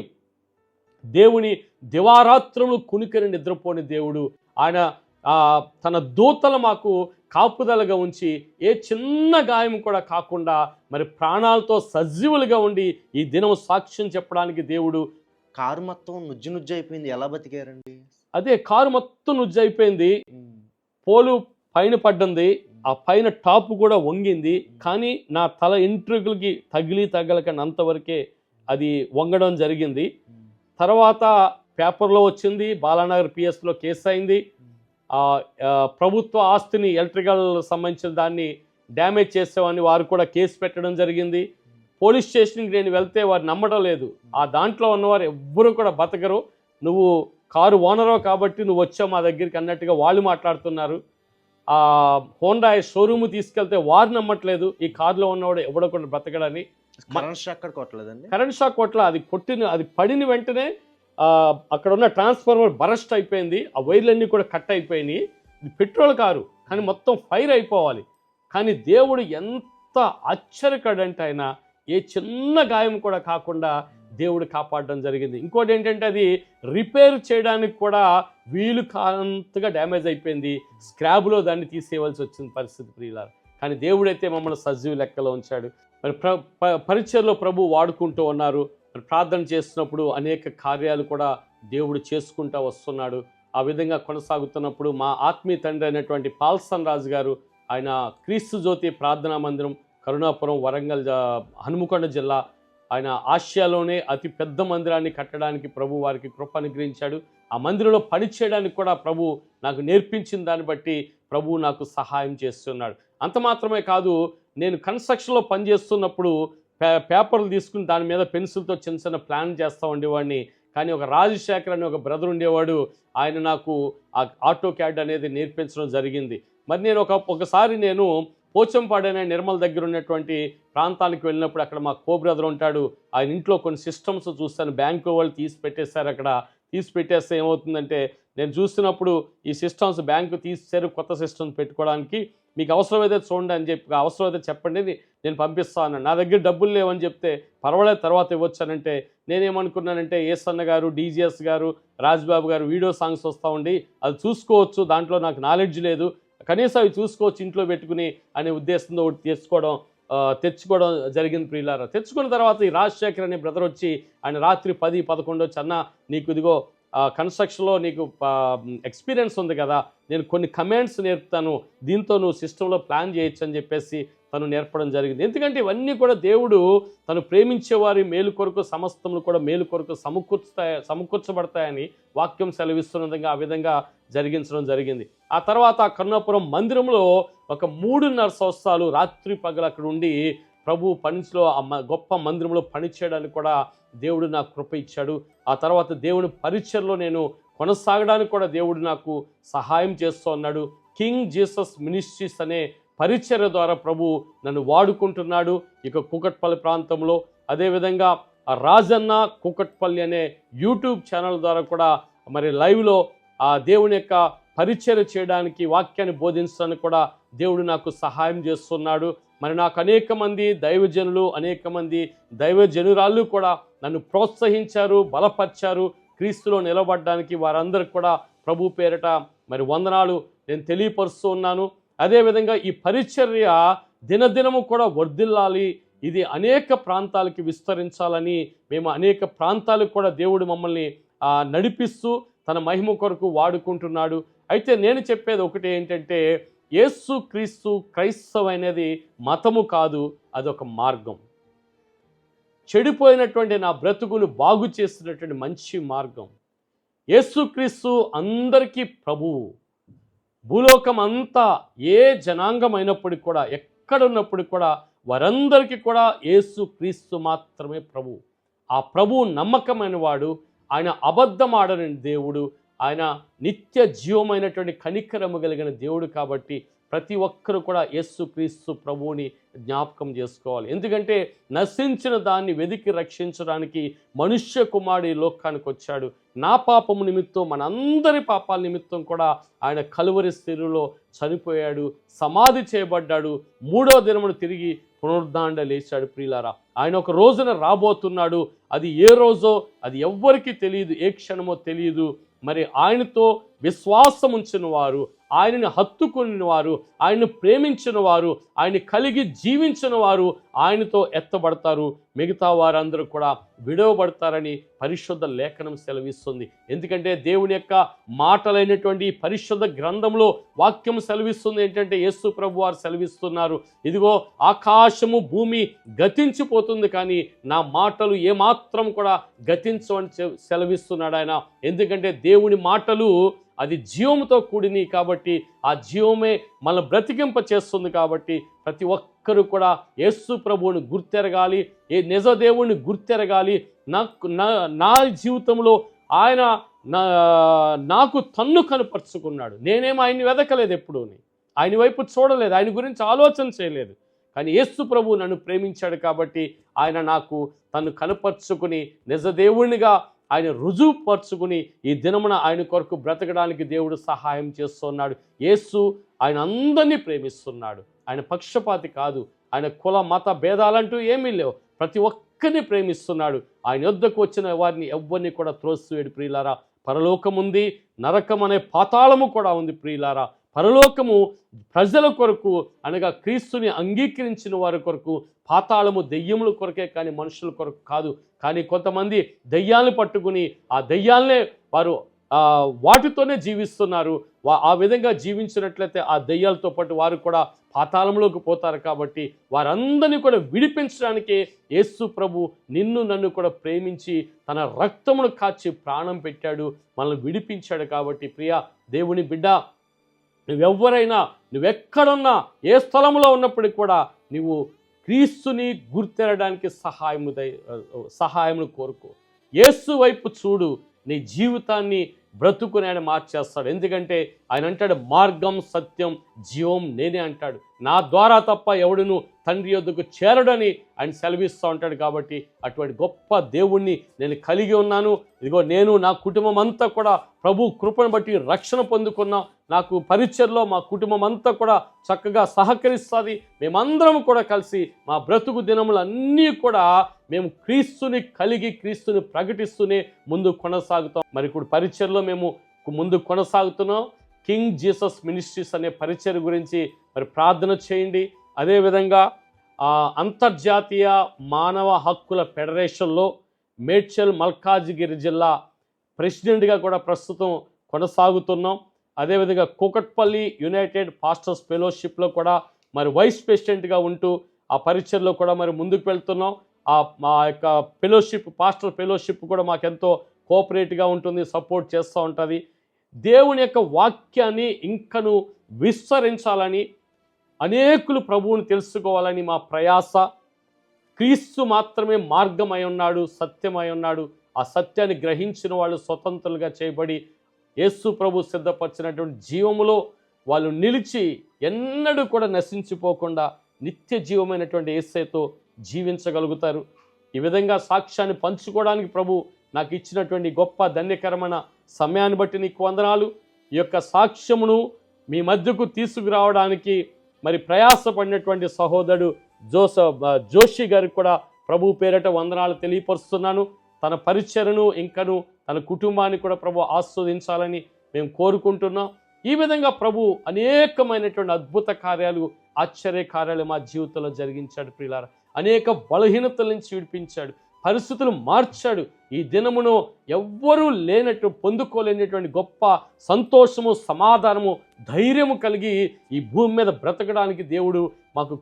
దేవుని దివారాత్రములు కునికని నిద్రపోని దేవుడు, ఆయన తన దూతలు మాకు కాపుదలగా ఉంచి ఏ చిన్న గాయం కూడా కాకుండా మరి ప్రాణాలతో సజీవులుగా ఉండి ఈ దినం సాక్ష్యం చెప్పడానికి దేవుడు. కారు మొత్తం నుజ్జు నుజ్జు అయిపోయింది, ఎలా బతికారండి? అదే కారు మొత్తం నుజ్జైపోయింది, పోలు పైన పడ్డంది, ఆ పైన టాప్ కూడా వంగింది, కానీ నా తల ఎంట్రుకలకి తగలకని అంతవరకే అది వంగడం జరిగింది. తర్వాత పేపర్లో వచ్చింది, బాలానగర్ పిఎస్లో కేసు అయింది. ప్రభుత్వ ఆస్తిని ఎలక్ట్రికల్ సంబంధించిన దాన్ని డ్యామేజ్ చేసామని వారు కూడా కేసు పెట్టడం జరిగింది. పోలీస్ స్టేషన్కి నేను వెళ్తే వారు నమ్మడం లేదు. ఆ దాంట్లో ఉన్నవారు ఎవ్వరూ కూడా బతకరు, నువ్వు కారు ఓనరో కాబట్టి నువ్వు వచ్చావు మా దగ్గరికి అన్నట్టుగా వాళ్ళు మాట్లాడుతున్నారు. ఆ హోండా షోరూమ్ తీసుకెళ్తే వారు నమ్మట్లేదు, ఈ కారులో ఉన్నవాడు ఎవడో కూడా బ్రతకడని. కరెంట్ షాక్ కొట్టలేదండి? కరెంట్ షాక్ కొట్ల, అది పడిన వెంటనే అక్కడ ఉన్న ట్రాన్స్ఫార్మర్ బరస్ట్ అయిపోయింది, ఆ వైర్లన్నీ కూడా కట్ అయిపోయినాయి. ఇది పెట్రోల్ కారు కానీ మొత్తం ఫైర్ అయిపోవాలి. కానీ దేవుడు ఎంత ఆశ్చర్యకరంటే ఆయన ఏ చిన్న గాయం కూడా కాకుండా దేవుడు కాపాడడం జరిగింది. ఇంకోటి ఏంటంటే అది రిపేర్ చేయడానికి కూడా వీలు కానంతగా డ్యామేజ్ అయిపోయింది, స్క్రాబ్లో దాన్ని తీసేయవలసి వచ్చిన పరిస్థితి ప్రియులారా. కానీ దేవుడైతే మమ్మల్ని సజీవ లెక్కలో ఉంచాడు. మరి పరిచర్లో ప్రభు వాడుకుంటూ ఉన్నారు. మరి ప్రార్థన చేస్తున్నప్పుడు అనేక కార్యాలు కూడా దేవుడు చేసుకుంటూ వస్తున్నాడు. ఆ విధంగా కొనసాగుతున్నప్పుడు మా ఆత్మీయ తండ్రి అయినటువంటి పాల్సన్ రాజు గారు, ఆయన క్రీస్తు జ్యోతి ప్రార్థనా మందిరం కరుణాపురం, వరంగల్, హనుమకొండ జిల్లా, ఆయన ఆసియాలోనే అతి పెద్ద మందిరాన్ని కట్టడానికి ప్రభు వారికి కృప అనుగ్రహించాడు. ఆ మందిరంలో పని చేయడానికి కూడా ప్రభు నాకు నేర్పించిన దాన్ని బట్టి ప్రభు నాకు సహాయం చేస్తున్నాడు. అంత మాత్రమే కాదు, నేను కన్స్ట్రక్షన్లో పనిచేస్తున్నప్పుడు పేపర్లు తీసుకుని దాని మీద పెన్సిల్తో చిన్న చిన్న ప్లాన్ చేస్తూ ఉండేవాడిని. కానీ ఒక రాజశేఖర్ అనే ఒక బ్రదర్ ఉండేవాడు, ఆయన నాకు ఆ ఆటో క్యాడ్ అనేది నేర్పించడం జరిగింది. మరి నేను ఒకసారి నేను పోచంపాడు అనే నిర్మల్ దగ్గర ఉన్నటువంటి ప్రాంతానికి వెళ్ళినప్పుడు అక్కడ మా బ్రదర్ ఉంటాడు, ఆయన ఇంట్లో కొన్ని సిస్టమ్స్ చూస్తాను, బ్యాంకు వాళ్ళు తీసి పెట్టేశారు. అక్కడ తీసి పెట్టేస్తే ఏమవుతుందంటే, నేను చూస్తున్నప్పుడు ఈ సిస్టమ్స్ బ్యాంకు తీసేశారు, కొత్త సిస్టమ్స్ పెట్టుకోవడానికి, మీకు అవసరమైతే చూడండి అని చెప్పి, అవసరమైతే చెప్పండి నేను పంపిస్తాను. నా దగ్గర డబ్బులు లేవని చెప్తే పర్వాలేదు తర్వాత ఇవ్వచ్చానంటే, నేనేమనుకున్నానంటే ఏసన్న గారు, డీజీఎస్ గారు, రాజ్బాబు గారు వీడియో సాంగ్స్ వస్తూ ఉండి అది చూసుకోవచ్చు, దాంట్లో నాకు నాలెడ్జ్ లేదు, కనీసం అవి చూసుకోవచ్చు ఇంట్లో పెట్టుకుని అనే ఉద్దేశంతో ఒకటి తెచ్చుకోవడం జరిగింది ప్రియులారా. తెచ్చుకున్న తర్వాత ఈ రాజశేఖర్ అనే బ్రదర్ వచ్చి ఆయన రాత్రి 10-11 వచ్చి, అన్న నీకు ఇదిగో కన్స్ట్రక్షన్లో నీకు ఎక్స్పీరియన్స్ ఉంది కదా, నేను కొన్ని కమాండ్స్ నేర్పుతాను, దీంతో నువ్వు సిస్టంలో ప్లాన్ చేయొచ్చు అని చెప్పేసి తను నేర్పడం జరిగింది. ఎందుకంటే ఇవన్నీ కూడా దేవుడు తను ప్రేమించేవారి మేలు కొరకు సమస్తములు కూడా మేలు కొరకు సమకూర్చబడతాయని వాక్యం సెలవిస్తున్నదంగా ఆ విధంగా జరిగించడం జరిగింది. ఆ తర్వాత కరుణాపురం మందిరంలో ఒక 3.5 సంవత్సరాలు రాత్రి పగలు అక్కడ ఉండి ప్రభు పనిలో గొప్ప మందిరంలో పనిచేయడానికి కూడా దేవుడు నాకు కృప ఇచ్చాడు. ఆ తర్వాత దేవుని పరిచర్లో నేను కొనసాగడానికి కూడా దేవుడు నాకు సహాయం చేస్తూ ఉన్నాడు. కింగ్ జీసస్ మినిస్ట్రీస్ అనే పరిచర్య ద్వారా ప్రభు నన్ను వాడుకుంటున్నాడు ఇక కూకట్పల్లి ప్రాంతంలో. అదేవిధంగా రాజన్న కూకట్పల్లి అనే యూట్యూబ్ ఛానల్ ద్వారా కూడా మరి లైవ్లో ఆ దేవుని యొక్క పరిచర్య చేయడానికి, వాక్యాన్ని బోధించడానికి కూడా దేవుడు నాకు సహాయం చేస్తున్నాడు. మరి నాకు అనేక మంది దైవజనులు, అనేక మంది దైవజనురాళ్ళు కూడా నన్ను ప్రోత్సహించారు, బలపరిచారు క్రీస్తులో నిలబడడానికి. వారందరికి కూడా ప్రభు పేరట మరి వందనాలు నేను తెలియపరుస్తూ ఉన్నాను. అదేవిధంగా ఈ పరిచర్య దినదినము కూడా వర్ధిల్లాలి, ఇది అనేక ప్రాంతాలకి విస్తరించాలని మేము అనేక ప్రాంతాలకు కూడా దేవుడు మమ్మల్ని నడిపిస్తూ తన మహిమ కొరకు వాడుకుంటున్నాడు. అయితే నేను చెప్పేది ఒకటి ఏంటంటే, యేసు క్రీస్తు క్రైస్తవం అనేది మతము కాదు, అదొక మార్గం. చెడిపోయినటువంటి నా బ్రతుకును బాగు చేస్తున్నటువంటి మంచి మార్గం. యేసుక్రీస్తు అందరికీ ప్రభువు. భూలోకం అంతా ఏ జనాంగమైనప్పటికీ కూడా, ఎక్కడున్నప్పటికీ కూడా వారందరికీ కూడా యేసుక్రీస్తు మాత్రమే ప్రభువు. ఆ ప్రభువు నమ్మకమైన వాడు, ఆయన అబద్ధం ఆడని దేవుడు, ఆయన నిత్య జీవమైనటువంటి కనికరము కలిగిన దేవుడు. కాబట్టి ప్రతి ఒక్కరు కూడా యేసుక్రీస్తు ప్రభువుని జ్ఞాపకం చేసుకోవాలి. ఎందుకంటే నశించిన దాన్ని వెదికి రక్షించడానికి మనుష్య కుమారుడు ఈ లోకానికి వచ్చాడు. నా పాపము నిమిత్తం, మనందరి పాపాల నిమిత్తం కూడా ఆయన కలువరి శిలువలో చనిపోయాడు, సమాధి చేయబడ్డాడు, 3వ దినమున తిరిగి పునరుద్ధాండ లేచాడు. ప్రియులారా, ఆయన ఒక రోజున రాబోతున్నాడు. అది ఏ రోజో అది ఎవ్వరికీ తెలియదు, ఏ క్షణమో తెలియదు. మరి ఆయనతో విశ్వాసం ఉంచిన వారు, ఆయనను హత్తుకుని వారు, ఆయన్ను ప్రేమించిన వారు, ఆయన కలిగి జీవించిన వారు ఆయనతో ఎత్తబడతారు. మిగతా వారందరూ కూడా విడవబడతారని పరిశుద్ధ లేఖనం సెలవిస్తుంది. ఎందుకంటే దేవుని యొక్క మాటలైనటువంటి పరిశుద్ధ గ్రంథంలో వాక్యం సెలవిస్తుంది ఏంటంటే, యేసు ప్రభు వారు సెలవిస్తున్నారు, ఇదిగో ఆకాశము భూమి గతించిపోతుంది కానీ నా మాటలు ఏమాత్రం కూడా గతించవని సెలవిస్తున్నాడు ఆయన. ఎందుకంటే దేవుని మాటలు అది జీవముతో కూడిని కాబట్టి, ఆ జీవమే మన బ్రతికింప చేస్తుంది కాబట్టి ప్రతి ఒక్కరూ కూడా యేసు ప్రభువుని గుర్తెరగాలి, ఏ నిజ దేవుణ్ణి గుర్తెరగాలి. నా జీవితంలో ఆయన నాకు తన్ను కనపరుచుకున్నాడు. నేనేమో ఆయన్ని వెదకలేదు, ఎప్పుడూ ఆయన వైపు చూడలేదు, ఆయన గురించి ఆలోచన చేయలేదు. కానీ యేసు ప్రభువు నన్ను ప్రేమించాడు కాబట్టి ఆయన నాకు తను కనపరుచుకుని నిజ దేవునిగా ఆయన రుజువుపరుచుకుని ఈ దినమున ఆయన కొరకు బ్రతకడానికి దేవుడు సహాయం చేస్తున్నాడు. యేసు ఆయన అందరినీ ప్రేమిస్తున్నాడు. ఆయన పక్షపాతి కాదు. ఆయన కుల మత భేదాలంటూ ఏమీ లేవు. ప్రతి ఒక్కరిని ప్రేమిస్తున్నాడు. ఆయన యొద్దకు వచ్చిన వారిని ఎవ్వరిని కూడా త్రోసివేడు ప్రియులారా. పరలోకం ఉంది, నరకం అనే పాతాళము కూడా ఉంది ప్రియులారా. పరలోకము ప్రజల కొరకు అనగా క్రీస్తుని అంగీకరించిన వారి కొరకు, పాతాళము దెయ్యముల కొరకే కానీ మనుషుల కొరకు కాదు. కానీ కొంతమంది దెయ్యాలను పట్టుకుని ఆ దెయ్యాలనే వారు వాటితోనే జీవిస్తున్నారు. ఆ విధంగా జీవించినట్లయితే ఆ దెయ్యాలతో పాటు వారు కూడా పాతాళంలోకి పోతారు. కాబట్టి వారందరినీ కూడా విడిపించడానికే యేసు ప్రభు నిన్ను నన్ను కూడా ప్రేమించి తన రక్తమును కాచి ప్రాణం పెట్టాడు, మనల్ని విడిపించాడు. కాబట్టి ప్రియ దేవుని బిడ్డ, నువ్వెవ్వరైనా, నువ్వెక్కడున్నా, ఏ స్థలంలో ఉన్నప్పటికీ కూడా నువ్వు క్రీస్తుని గుర్తెరడానికి సహాయమును కోరుకో. యేసు వైపు చూడు, నీ జీవితాన్ని బ్రతుకుని ఆయన మార్చేస్తాడు. ఎందుకంటే ఆయన అంటాడు, మార్గం సత్యం జీవం నేనే అంటాడు. నా ద్వారా తప్ప ఎవడును తండ్రి యొద్దకు చేరడని ఆయన సెలవిస్తూ ఉంటాడు. కాబట్టి అటువంటి గొప్ప దేవుణ్ణి నేను కలిగి ఉన్నాను. ఇదిగో నేను నా కుటుంబం అంతా కూడా ప్రభు కృపను బట్టి రక్షణ పొందుకున్నాం. నాకు పరిచర్లో మా కుటుంబం అంతా కూడా చక్కగా సహకరిస్తుంది. మేమందరం కూడా కలిసి మా బ్రతుకు దినములన్నీ కూడా మేము క్రీస్తుని కలిగి క్రీస్తుని ప్రకటిస్తూనే ముందు కొనసాగుతాం. మరి ఇప్పుడు పరిచర్లో మేము ముందు కొనసాగుతున్నాం. కింగ్ జీసస్ మినిస్ట్రీస్ అనే పరిచర్ గురించి మరి ప్రార్థన చేయండి. అదేవిధంగా అంతర్జాతీయ మానవ హక్కుల ఫెడరేషన్లో మేడ్చల్ మల్కాజిగిరి జిల్లా ప్రెసిడెంట్గా కూడా ప్రస్తుతం కొనసాగుతున్నాం. అదేవిధంగా కూకట్పల్లి యునైటెడ్ పాస్టర్స్ ఫెలోషిప్లో కూడా మరి వైస్ ప్రెసిడెంట్గా ఉంటూ ఆ పరిచర్లో కూడా మరి ముందుకు వెళ్తున్నాం. మా యొక్క ఫెలోషిప్, పాస్టర్ ఫెలోషిప్ కూడా మాకెంతో కోఆపరేట్గా ఉంటుంది, సపోర్ట్ చేస్తూ ఉంటుంది. దేవుని యొక్క వాక్యాన్ని ఇంకను విస్తరించాలని, అనేకులు ప్రభువుని తెలుసుకోవాలని మా ప్రయాస. క్రీస్తు మాత్రమే మార్గమై ఉన్నాడు, సత్యమై ఉన్నాడు. ఆ సత్యాన్ని గ్రహించిన వాళ్ళు స్వతంత్రులుగా చేయబడి యేసు ప్రభు సిద్ధపరిచినటువంటి జీవములో వాళ్ళు నిలిచి ఎన్నడూ కూడా నశించిపోకుండా నిత్య జీవమైనటువంటి యేసుతో జీవించగలుగుతారు. ఈ విధంగా సాక్ష్యాన్ని పంచుకోవడానికి ప్రభు నాకు ఇచ్చినటువంటి గొప్ప ధన్యకరమైన సమయాన్ని బట్టి నీకు వందనాలు. ఈ యొక్క సాక్ష్యమును మీ మధ్యకు తీసుకురావడానికి మరి ప్రయాసపడినటువంటి సహోదరుడు జోషి గారికి కూడా ప్రభు పేరట వందనాలు తెలియపరుస్తున్నాను. తన పరిచర్ను ఇంకను తన కుటుంబాన్ని కూడా ప్రభు ఆస్వాదించాలని మేము కోరుకుంటున్నాం. ఈ విధంగా ప్రభు అనేకమైనటువంటి అద్భుత కార్యాలు, ఆశ్చర్య కార్యాలు మా జీవితంలో జరిగించాడు ప్రియులారా. అనేక బలహీనతల నుంచి విడిపించాడు, పరిస్థితులు మార్చాడు. ఈ దినమును ఎవ్వరూ లేనట్టు పొందుకోలేనటువంటి గొప్ప సంతోషము, సమాధానము, ధైర్యము కలిగి ఈ భూమి మీద బ్రతకడానికి దేవుడు మాకు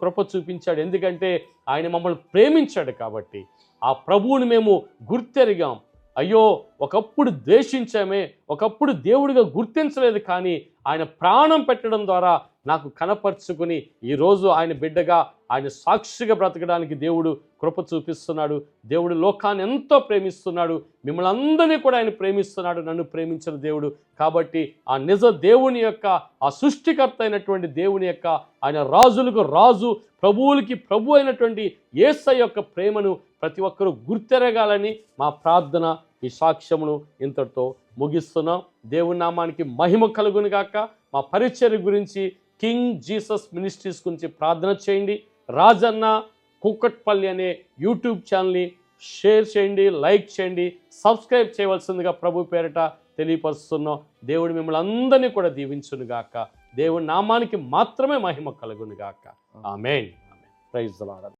కృప చూపించాడు. ఎందుకంటే ఆయన మమ్మల్ని ప్రేమించాడు కాబట్టి ఆ ప్రభువుని మేము గుర్తెరిగాం. అయ్యో ఒకప్పుడు ద్వేషించామే, ఒకప్పుడు దేవుడిగా గుర్తించలేదు, కానీ ఆయన ప్రాణం పెట్టడం ద్వారా నాకు కనపరుచుకుని ఈరోజు ఆయన బిడ్డగా, ఆయన సాక్షిగా బ్రతకడానికి దేవుడు కృప చూపిస్తున్నాడు. దేవుడు లోకాన్ని ఎంతో ప్రేమిస్తున్నాడు, మిమ్మల్ని అందరినీ కూడా ఆయన ప్రేమిస్తున్నాడు, నన్ను ప్రేమించిన దేవుడు. కాబట్టి ఆ నిజ దేవుని యొక్క, ఆ సృష్టికర్త అయినటువంటి దేవుని యొక్క, ఆయన రాజులకు రాజు, ప్రభువులకి ప్రభు అయినటువంటి యేసయ్య యొక్క ప్రేమను ప్రతి ఒక్కరూ గుర్తెరగాలని మా ప్రార్థన. ఈ సాక్ష్యమును ఇంతటితో ముగిస్తున్నాం. దేవుని నామానికి మహిమ కలుగును గాక. మా పరిచర్య గురించి, కింగ్ జీసస్ మినిస్ట్రీస్ గురించి ప్రార్థన చేయండి. రాజన్న కూకట్పల్లి అనే యూట్యూబ్ ఛానల్ని షేర్ చేయండి, లైక్ చేయండి, సబ్స్క్రైబ్ చేయవలసిందిగా ప్రభు పేరిట తెలియపరుస్తున్నాం. దేవుడు మిమ్మల్ని అందరినీ కూడా దీవించునుగాక. దేవుని నామానికి మాత్రమే మహిమ కలుగునుగాక. ఆమేన్. Praise the lord.